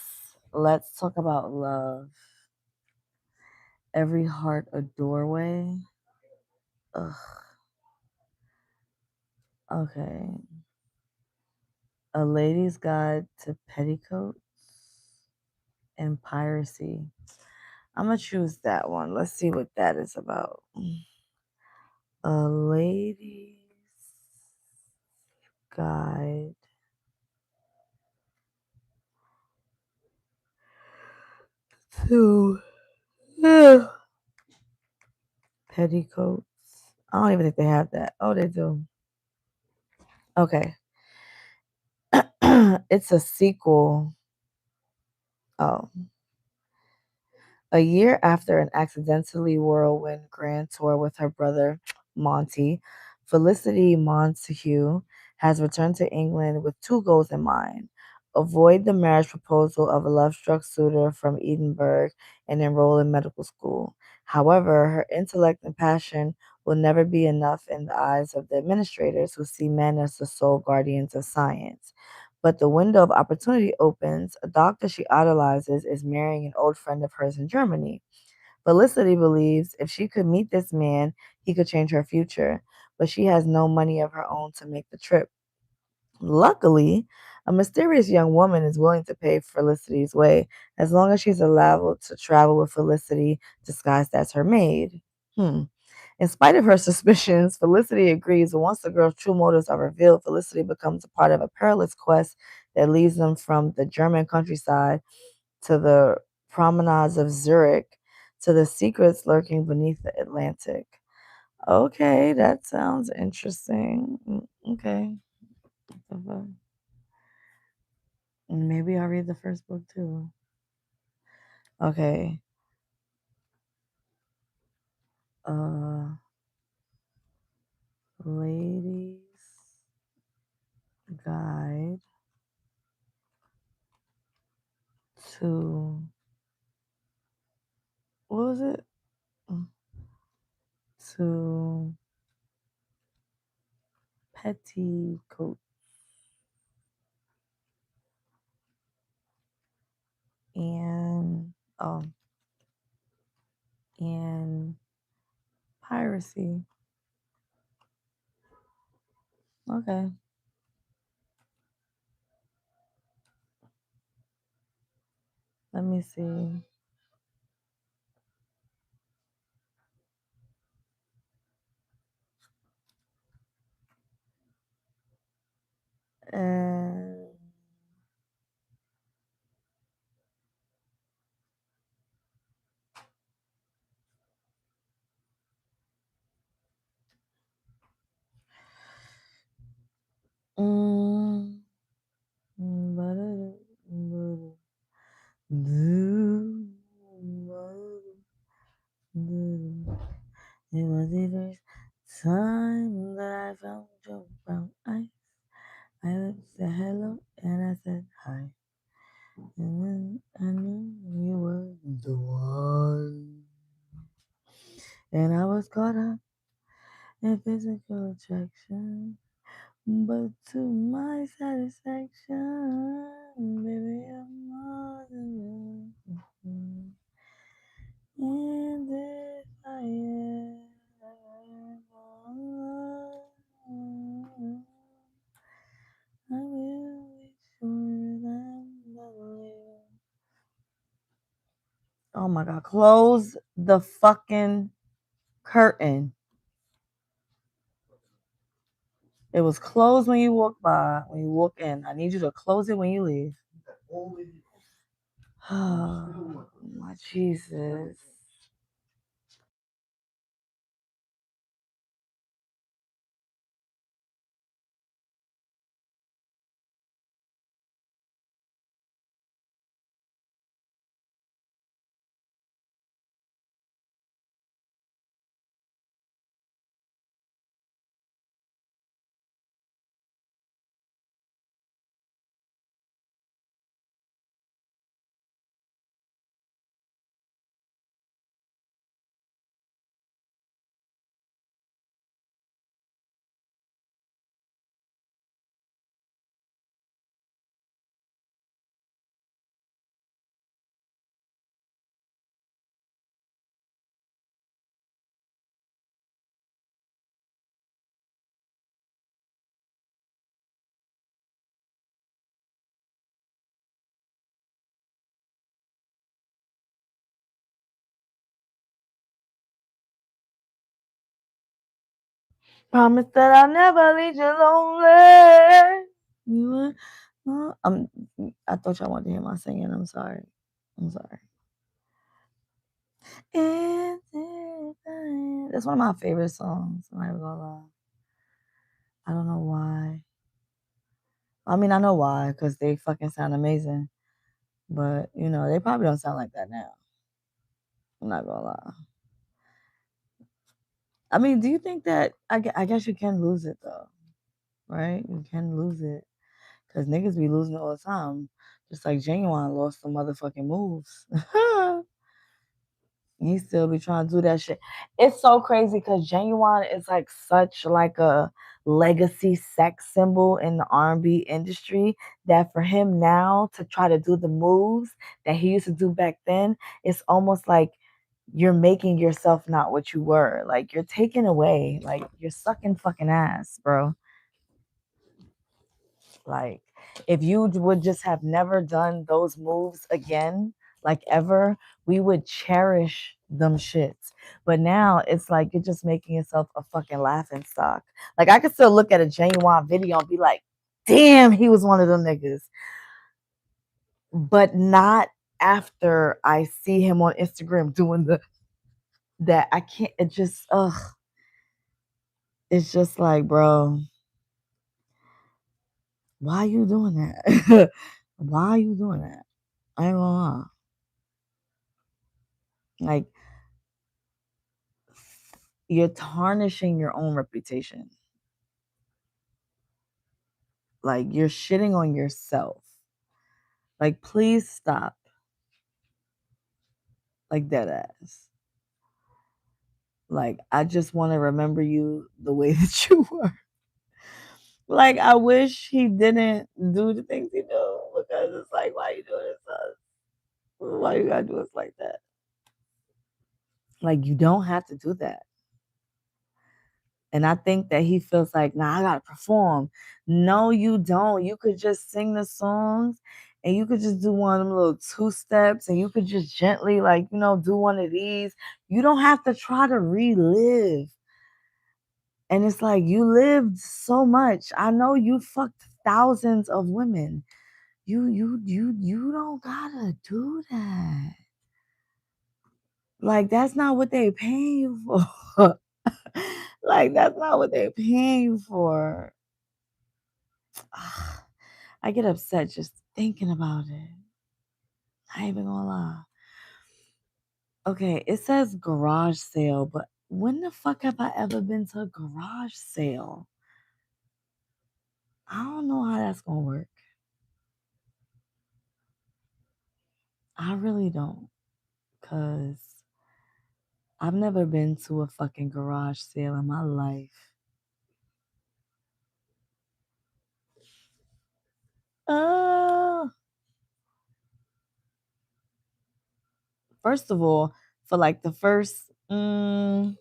Let's talk about love. Every heart a doorway. Ugh. Okay. A Lady's Guide to Petticoats and Piracy. I'm gonna choose that one. Let's see what that is about. A Lady's Guide to Petticoats. I don't even think they have that. Oh, they do. Okay. It's a sequel. Oh. A year after an accidentally whirlwind grand tour with her brother Monty, Felicity Montague has returned to England with two goals in mind: avoid the marriage proposal of a love struck suitor from Edinburgh and enroll in medical school. However, her intellect and passion will never be enough in the eyes of the administrators who see men as the sole guardians of science. But the window of opportunity opens. A doctor she idolizes is marrying an old friend of hers in Germany. Felicity believes if she could meet this man, he could change her future, but she has no money of her own to make the trip. Luckily, a mysterious young woman is willing to pay Felicity's way as long as she's allowed to travel with Felicity disguised as her maid. Hmm. In spite of her suspicions, Felicity agrees, but once the girl's true motives are revealed, Felicity becomes a part of a perilous quest that leads them from the German countryside to the promenades of Zurich to the secrets lurking beneath the Atlantic. Okay, that sounds interesting. Okay. Maybe I'll read the first book too. Okay. Uh Ladies Guide to what was it? To petticoat and and piracy. Okay. Let me see. And mm, it was the first time that I found your brown eyes. I said hello and I said hi. And then I knew you were the one. And I was caught up in physical attraction. But to my satisfaction, baby, I'm more than you. And if I ever fall, I will be sure that I will. Oh my God, close the fucking curtain. It was closed when you walk by, when you walk in. I need you to close it when you leave. Oh my Jesus. Promise that I'll never leave you lonely. I thought y'all wanted to hear my singing. I'm sorry. I'm sorry. That's one of my favorite songs. I'm not even gonna lie. I don't know why. I mean, I know why, because they fucking sound amazing. But, you know, they probably don't sound like that now. I'm not gonna lie. I mean, do you think that, I guess you can lose it though, right? You can lose it. Because niggas be losing it all the time. Just like Genuine lost some motherfucking moves. You still be trying to do that shit. It's so crazy because Genuine is like such like a legacy sex symbol in the R&B industry that for him now to try to do the moves that he used to do back then, it's almost like you're making yourself not what you were. Like you're taking away, like you're sucking fucking ass, bro. Like, if you would just have never done those moves again, like ever, we would cherish them shits. But now it's like you're just making yourself a fucking laughing stock. Like, I could still look at a Genuine video and be like, damn, he was one of them niggas. But not after I see him on Instagram doing that. I can't, it just, ugh. It's just like, bro, why are you doing that? Why are you doing that? I ain't gonna lie. Like, you're tarnishing your own reputation. Like, you're shitting on yourself. Like, please stop. Like dead ass. Like I just want to remember you the way that you were. Like I wish he didn't do the things he do because it's like, why you doing this to us? Why you gotta do us like that? Like you don't have to do that. And I think that he feels like, nah, I gotta perform. No, you don't. You could just sing the songs and you could just do one of them little two steps and you could just gently, like, do one of these. You don't have to try to relive. And it's like you lived so much. I know you fucked thousands of women. You don't gotta do that. Like that's not what they paying you for. Like that's not what they're paying you for. I get upset just thinking about it. I ain't even gonna lie. Okay, it says garage sale, but when the fuck have I ever been to a garage sale? I don't know how that's gonna work. I really don't. Cause I've never been to a fucking garage sale in my life. Uh First of all, for like the first 17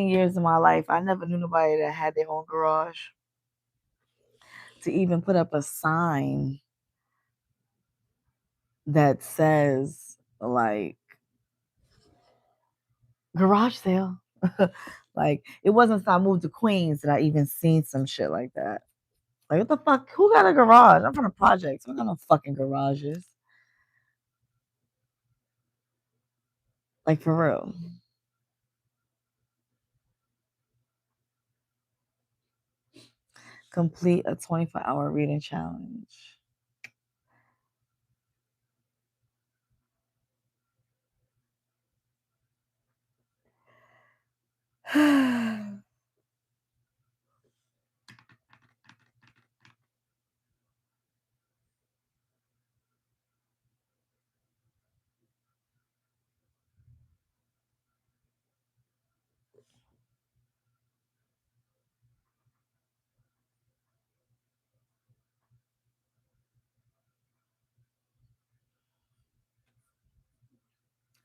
years of my life, I never knew nobody that had their own garage to even put up a sign that says like garage sale. Like it wasn't until I moved to Queens that I even seen some shit like that. Like what the fuck? Who got a garage? I'm from the projects. We got no fucking garages. Like for real. Complete a 24-hour reading challenge.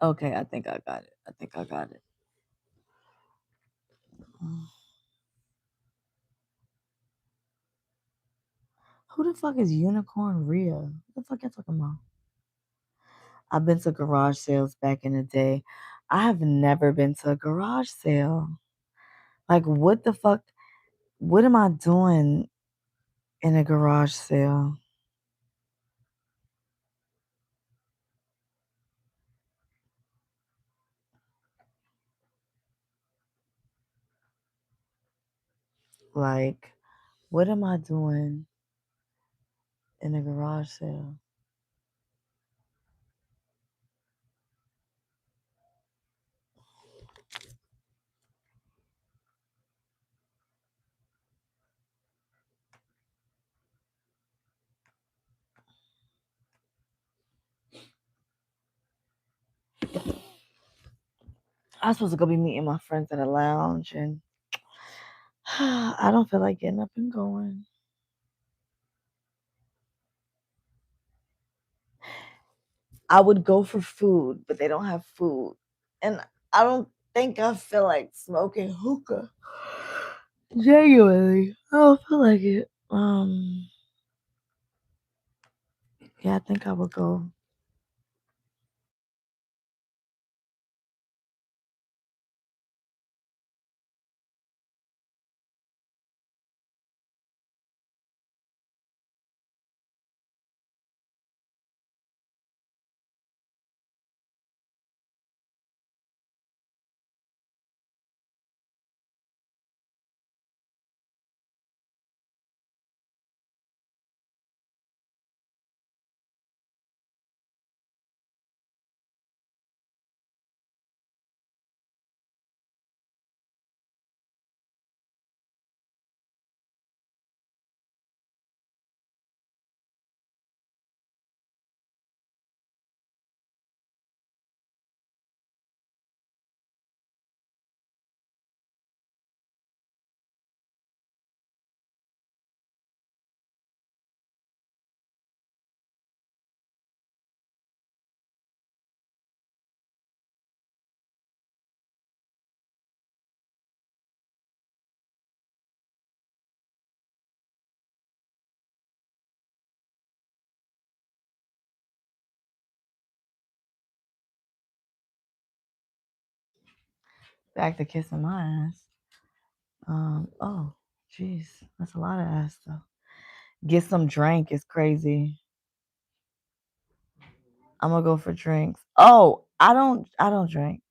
Okay, I think I got it. I think I got it. Who the fuck is Unicorn Rhea? What the fuck you talking about? I've been to garage sales back in the day. I have never been to a garage sale. Like, what the fuck? What am I doing in a garage sale? Like, what am I doing in a garage sale? I'm supposed to go be meeting my friends at a lounge, and I don't feel like getting up and going. I would go for food, but they don't have food. And I don't think I feel like smoking hookah. Genuinely. I don't feel like it. Yeah, I think I would go. Back to kissing my ass. Oh, jeez, that's a lot of ass though. Get some drink is crazy. I'm gonna go for drinks. Oh, I don't drink.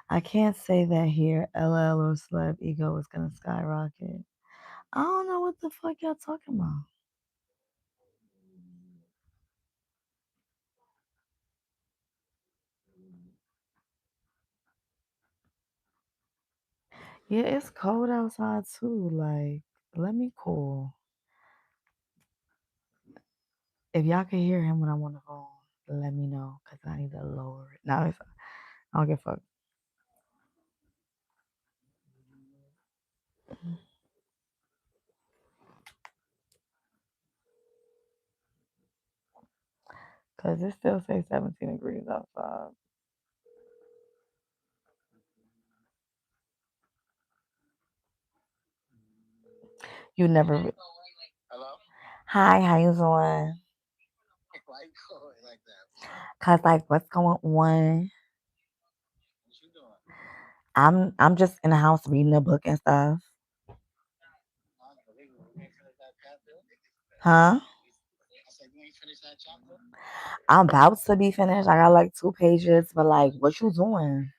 I can't say that here. LL or celeb ego is gonna skyrocket. I don't know what the fuck y'all talking about. Yeah, it's cold outside too. Like, let me cool. If y'all can hear him when I'm on the phone, let me know because I need to lower it. Now it's I don't give a fuck. Cause it still says 17 degrees outside. You never. Hi, how you doing? Cause like, what's going on? I'm just in the house reading a book and stuff. Huh? I'm about to be finished. I got like 2 pages, but like, what you doing?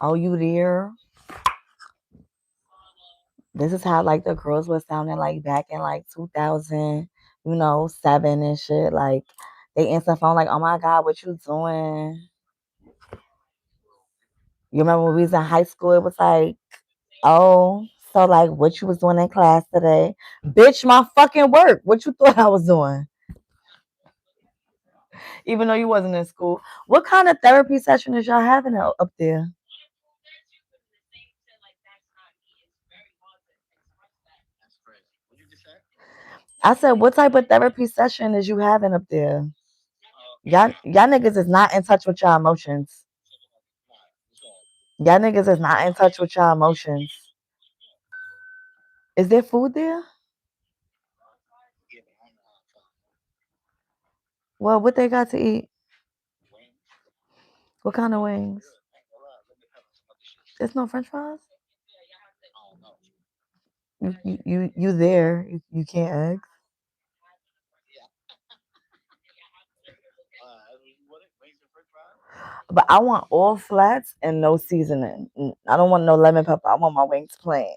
Oh, you there? This is how like the girls was sounding like back in like 2000, 7 and shit. Like they answer phone like, "Oh my god, what you doing?" You remember when we was in high school? It was like, "Oh, so like, what you was doing in class today?" Bitch, my fucking work. What you thought I was doing? Even though you wasn't in school. What kind of therapy session is y'all having up there? I said, what type of therapy session is you having up there? Y'all niggas is not in touch with y'all emotions. Y'all niggas is not in touch with y'all emotions. Is there food there? Well, what they got to eat? What kind of wings? There's no French fries. You there? You can't ask. But I want all flats and no seasoning. I don't want no lemon pepper. I want my wings plain.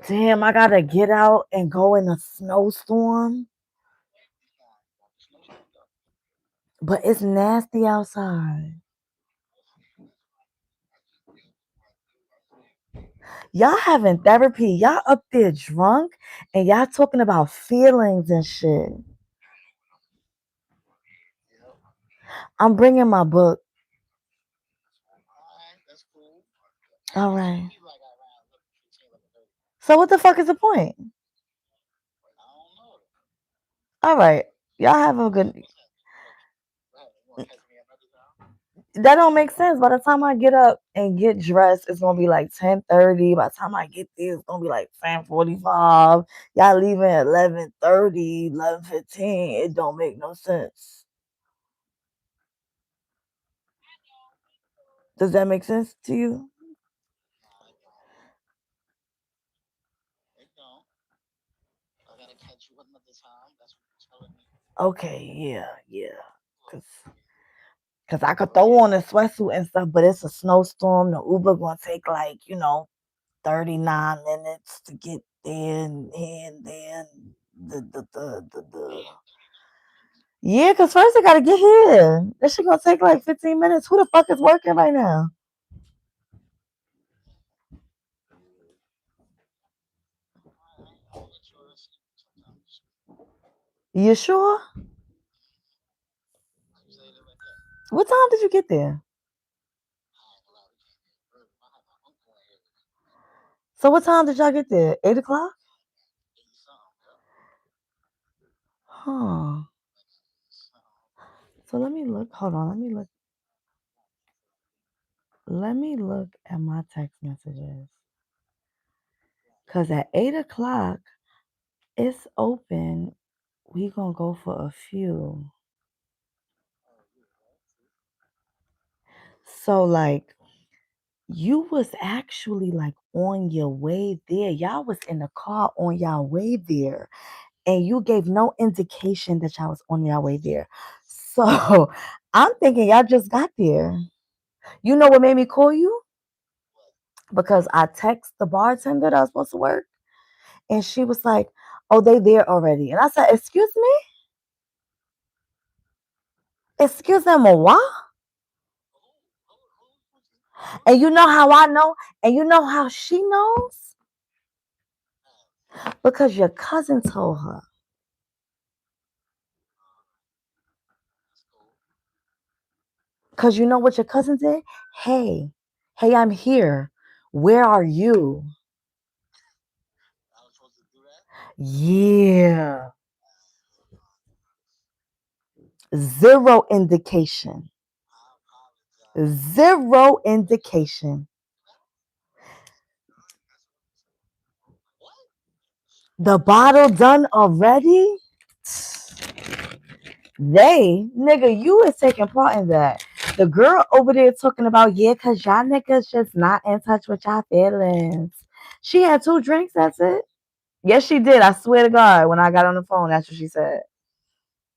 Damn, I gotta get out and go in a snowstorm. But it's nasty outside. Y'all having therapy. Y'all up there drunk and y'all talking about feelings and shit. I'm bringing my book. All right. So what the fuck is the point? All right. Y'all have a good. That don't make sense. By the time I get up and get dressed, it's gonna be like 10:30. By the time I get there, it's gonna be like 10:45. Y'all leaving at 11:30, 11:15. It don't make no sense. Does that make sense to you? Okay, yeah. Cause, Cause I could throw on a sweatsuit and stuff, but it's a snowstorm. The Uber gonna take like, 39 minutes to get there and here and there. And the. Yeah, cause first I gotta get here. This shit gonna take like 15 minutes. Who the fuck is working right now? You sure? What time did you get there? So what time did y'all get there? 8 o'clock? Huh. So let me look. Hold on. Let me look. Let me look at my text messages. Cause at 8 o'clock it's open. We gonna go for a few. So like you was actually like on your way there. Y'all was in the car on y'all way there. And you gave no indication that y'all was on your way there. So I'm thinking y'all just got there. You know what made me call you? Because I text the bartender that I was supposed to work, and she was like, "Oh, they there already." And I said, "Excuse me, excuse me, what?" And you know how I know, and you know how she knows because your cousin told her. Because you know what your cousin did? Hey, hey, I'm here. Where are you? Yeah. Zero indication. Zero indication. The bottle done already? Nigga, you is taking part in that. The girl over there talking about, yeah, because y'all niggas just not in touch with y'all feelings. She had 2 drinks, that's it. Yes, she did. I swear to God, when I got on the phone, that's what she said.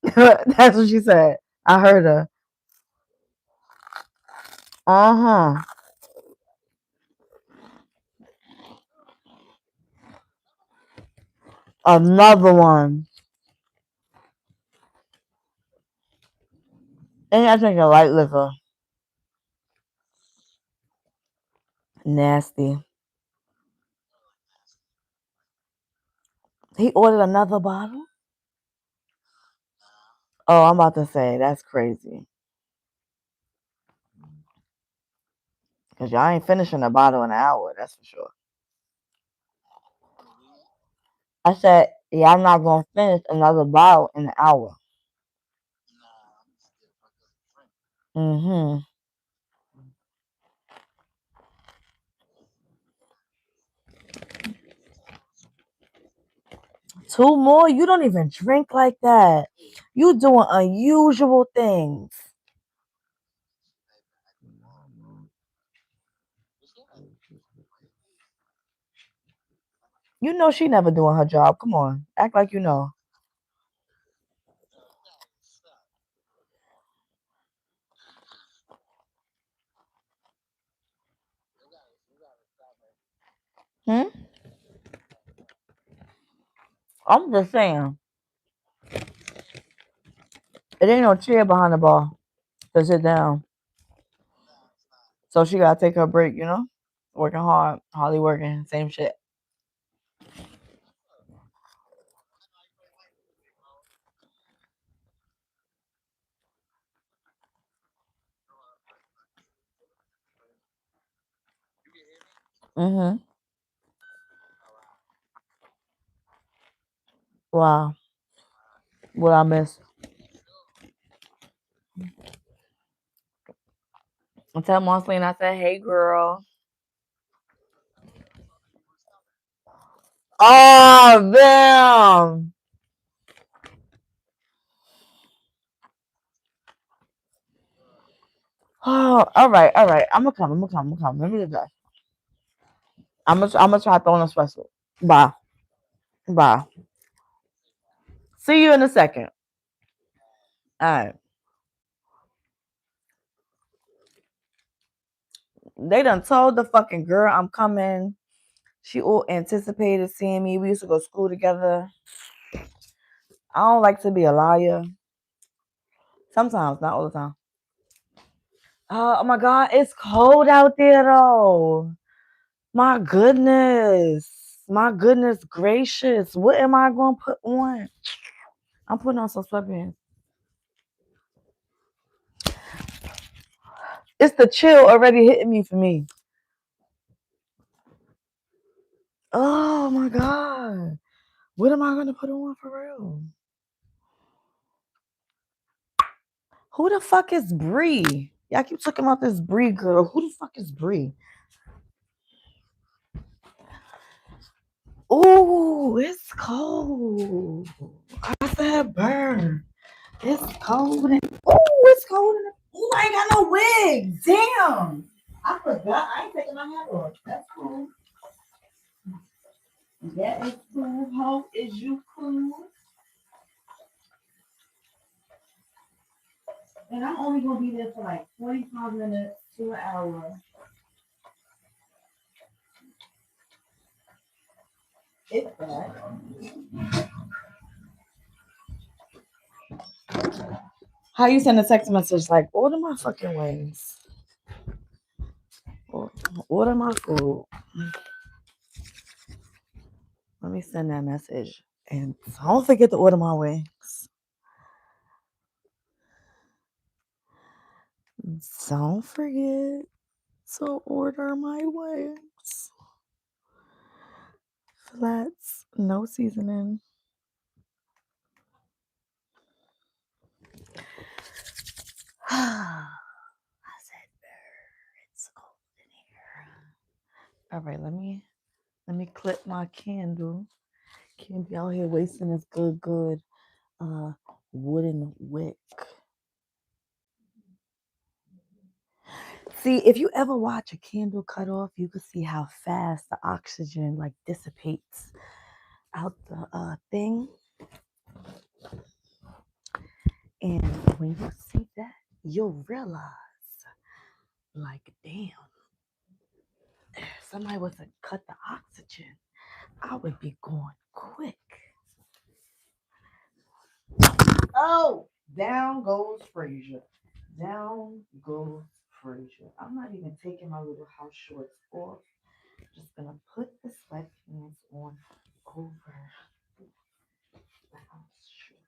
That's what she said. I heard her. Uh-huh. Another one. And I drink a light liquor. Nasty. He ordered another bottle? Oh, I'm about to say, that's crazy. Because y'all ain't finishing a bottle in an hour, that's for sure. I said, yeah, I'm not going to finish another bottle in an hour. Mm-hmm. 2 more? You don't even drink like that. You doing unusual things. You know she never doing her job. Come on. Act like you know. Hmm? I'm just saying. It ain't no chair behind the bar to sit down. So she gotta take her break, you know? Working hard, hardly working, same shit. Mm-hmm. Wow. What I miss. I tell Marceline, I said, hey girl. Oh damn. Oh, all right, all right. I'm gonna come. I'm gonna come. I'm gonna come. Let me get that. I'm gonna try throwing a special. Bye. Bye. See you in a second. All right. They done told the fucking girl I'm coming. She all anticipated seeing me. We used to go to school together. I don't like to be a liar. Sometimes, not all the time. Oh my God, it's cold out there though. My goodness. My goodness gracious. What am I going to put on? I'm putting on some sweatpants. It's the chill already hitting me for me. Oh my God. What am I going to put on for real? Who the fuck is Bree? Y'all keep talking about this Bree girl. Who the fuck is Bree? Ooh, it's cold. I said burn. It's cold. It's cold. Ooh, I ain't got no wig. Damn. I forgot. I ain't taking my hat off. That's cool. That is cool. Hope is you cool? And I'm only gonna be there for like 45 minutes to an hour. If that. How you send a text message like order my fucking wings? Order my food. Let me send that message. And don't forget to order my wings. Don't forget to order my wings. Flats, no seasoning. I said, it's cold in here. All right, let me clip my candle. Can't be out here wasting this good wooden wick. See, if you ever watch a candle cut off, you can see how fast the oxygen like dissipates out the thing. And when you see that, you'll realize, like, damn, if somebody was to cut the oxygen, I would be going quick. Oh, down goes Frazier. Down goes Frazier. I'm not even taking my little house shorts off. Just gonna put the sweatpants on over the house shorts.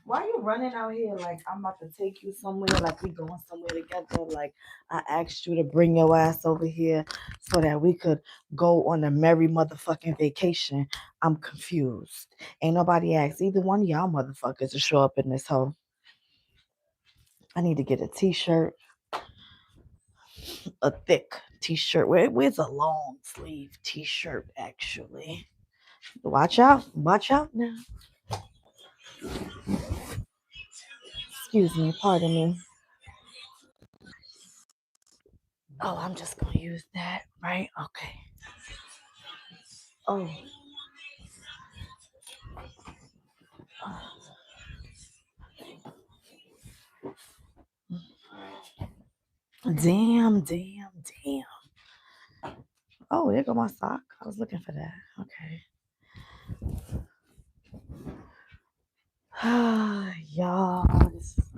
Why you running out here like I'm about to take you somewhere, like we going somewhere together? Like I asked you to bring your ass over here so that we could go on a merry motherfucking vacation. I'm confused. Ain't nobody asked either one of y'all motherfuckers to show up in this hole. I need to get a t-shirt, a thick t-shirt. Where's a long sleeve t-shirt actually? Watch out now. Excuse me, pardon me. Oh, I'm just gonna use that, right? Okay. Oh. Damn. Oh, there go my sock. I was looking for that. Okay. Y'all, this is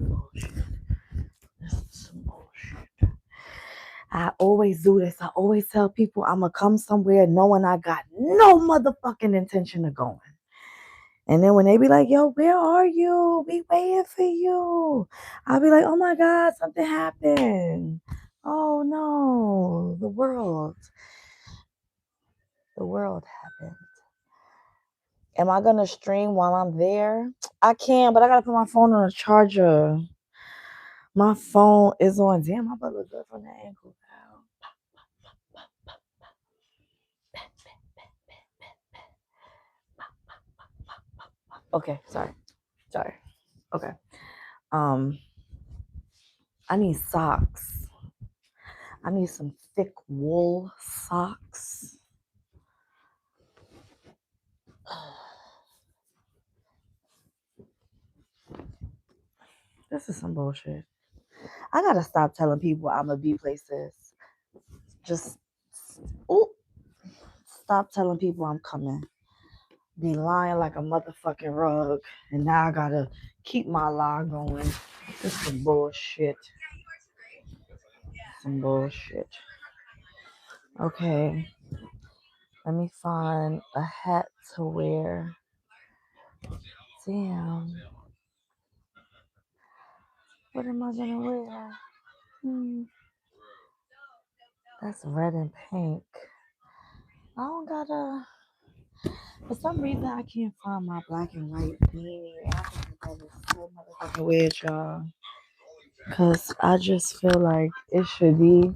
some bullshit. I always do this. I always tell people I'm going to come somewhere knowing I got no motherfucking intention of going. And then when they be like, yo, where are you? We waiting for you. I'll be like, oh my God, something happened. Oh no, the world happened. Am I gonna stream while I'm there? I can, but I gotta put my phone on a charger. My phone is on. Damn, my butt look good from that angle. Okay, sorry. Okay. I need socks. I need some thick wool socks. This is some bullshit. I gotta stop telling people I'm gonna be places. Just stop telling people I'm coming. Be lying like a motherfucking rug, and now I gotta keep my lie going. This is some bullshit. Okay, let me find a hat to wear. Damn. What am I gonna wear? That's red and pink. I don't gotta. For some reason, I can't find my black and white beanie. I think that is so motherfucking weird, y'all. Cause I just feel like it should be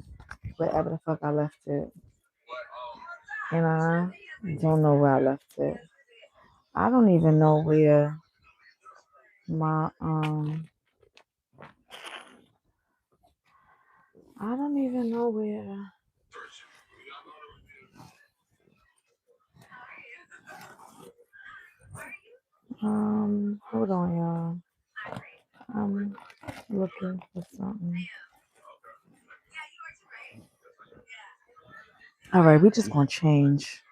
wherever the fuck I left it. You know? Don't know where I left it. I don't even know where my I don't even know where hold on y'all. I'm looking for something. Alright, we just gonna change.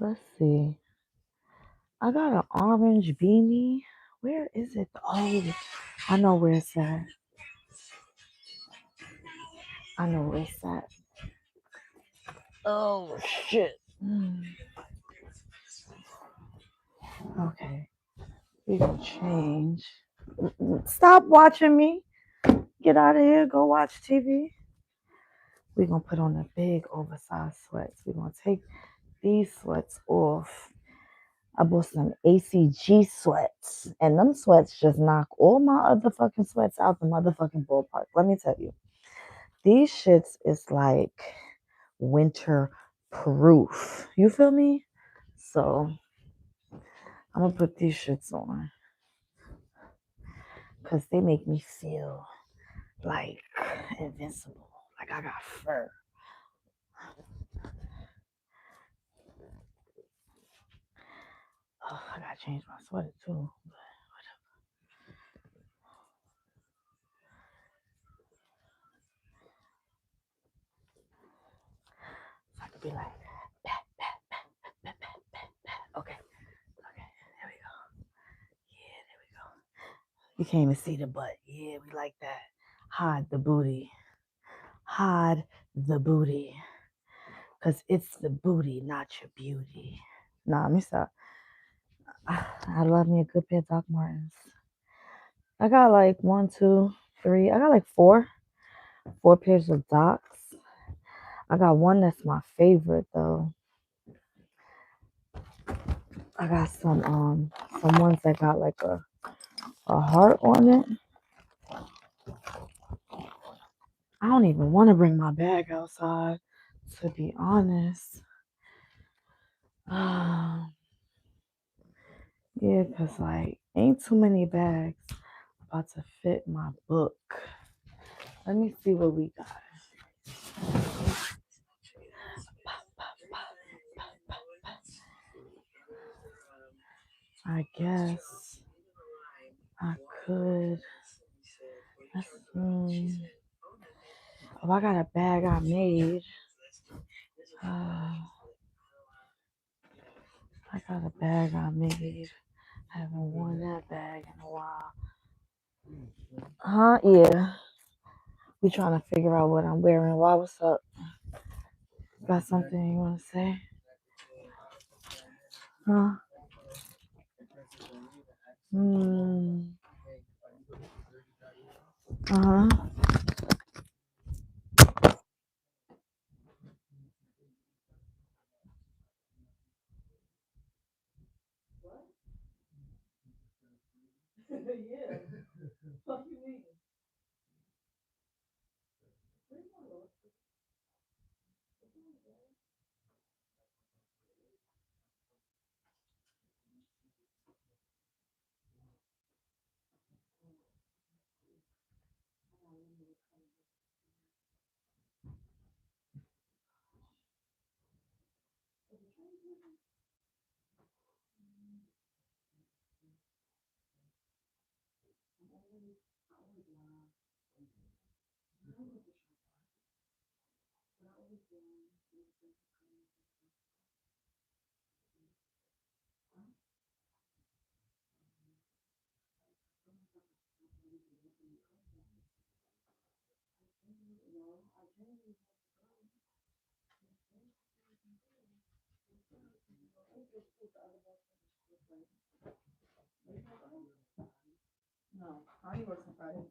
Let's see. I got an orange beanie. Where is it? Oh, I know where it's at. I know where it's at. Oh shit. Okay. We gonna change. Stop watching me. Get out of here. Go watch TV. We're gonna put on the big oversized sweats. We're gonna take these sweats off. I bought some ACG sweats, and them sweats just knock all my other fucking sweats out the motherfucking ballpark. Let me tell you, these shits is like winter proof. You feel me? So I'm gonna put these shits on because they make me feel like invincible, like I got fur. Oh, I gotta change my sweater too. So I could be like, bah, bah, bah, bah, bah, bah. Okay, there we go. Yeah, there we go. You can't even see the butt. Yeah, we like that. Hide the booty. Hide the booty. Because it's the booty, not your beauty. Nah, let me stop. I love me a good pair of Doc Martens. I got like one, two, three. I got like four pairs of Docs. I got one that's my favorite though. I got some ones that got like a heart on it. I don't even want to bring my bag outside, to be honest. Yeah, cause like ain't too many bags about to fit my book. Let me see what we got. I guess I could. Oh, I got a bag I made. I got a bag I made. I haven't worn that bag in a while. Yeah. We trying to figure out what I'm wearing. Why? What's up? Got something you want to say? Huh? Uh-huh. Yeah. What you mean? No, I ain't working Friday.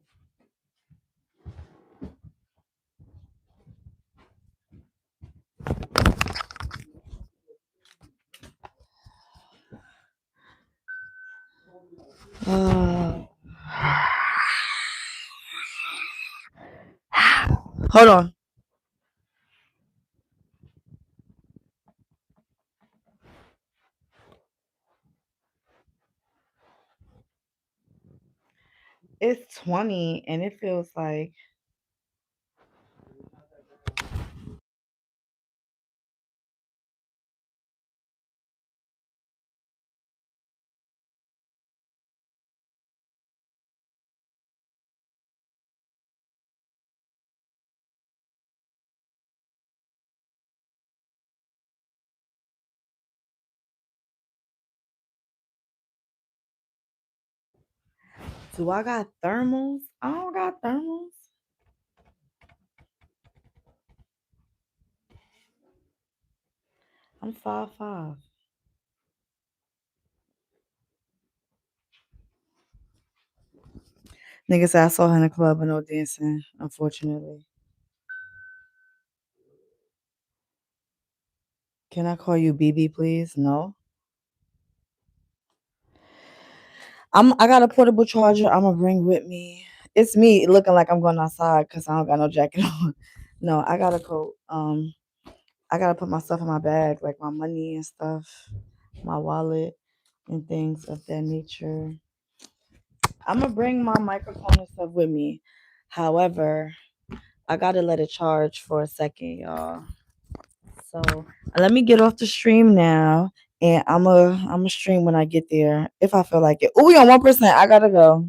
Hold on. It's 20 and it feels like do I got thermals? I don't got thermals. I'm 5'5". Nigga said I saw her in the club but no dancing, unfortunately. Can I call you BB, please? No. I got a portable charger I'm gonna bring with me. It's me looking like I'm going outside because I don't got no jacket on. No, I got a coat. I gotta put my stuff in my bag, like my money and stuff, my wallet and things of that nature. I'm gonna bring my microphone and stuff with me. However, I gotta let it charge for a second, y'all. So let me get off the stream now, and I'm a stream when I get there if I feel like it. Oh, we on 1%. I gotta go.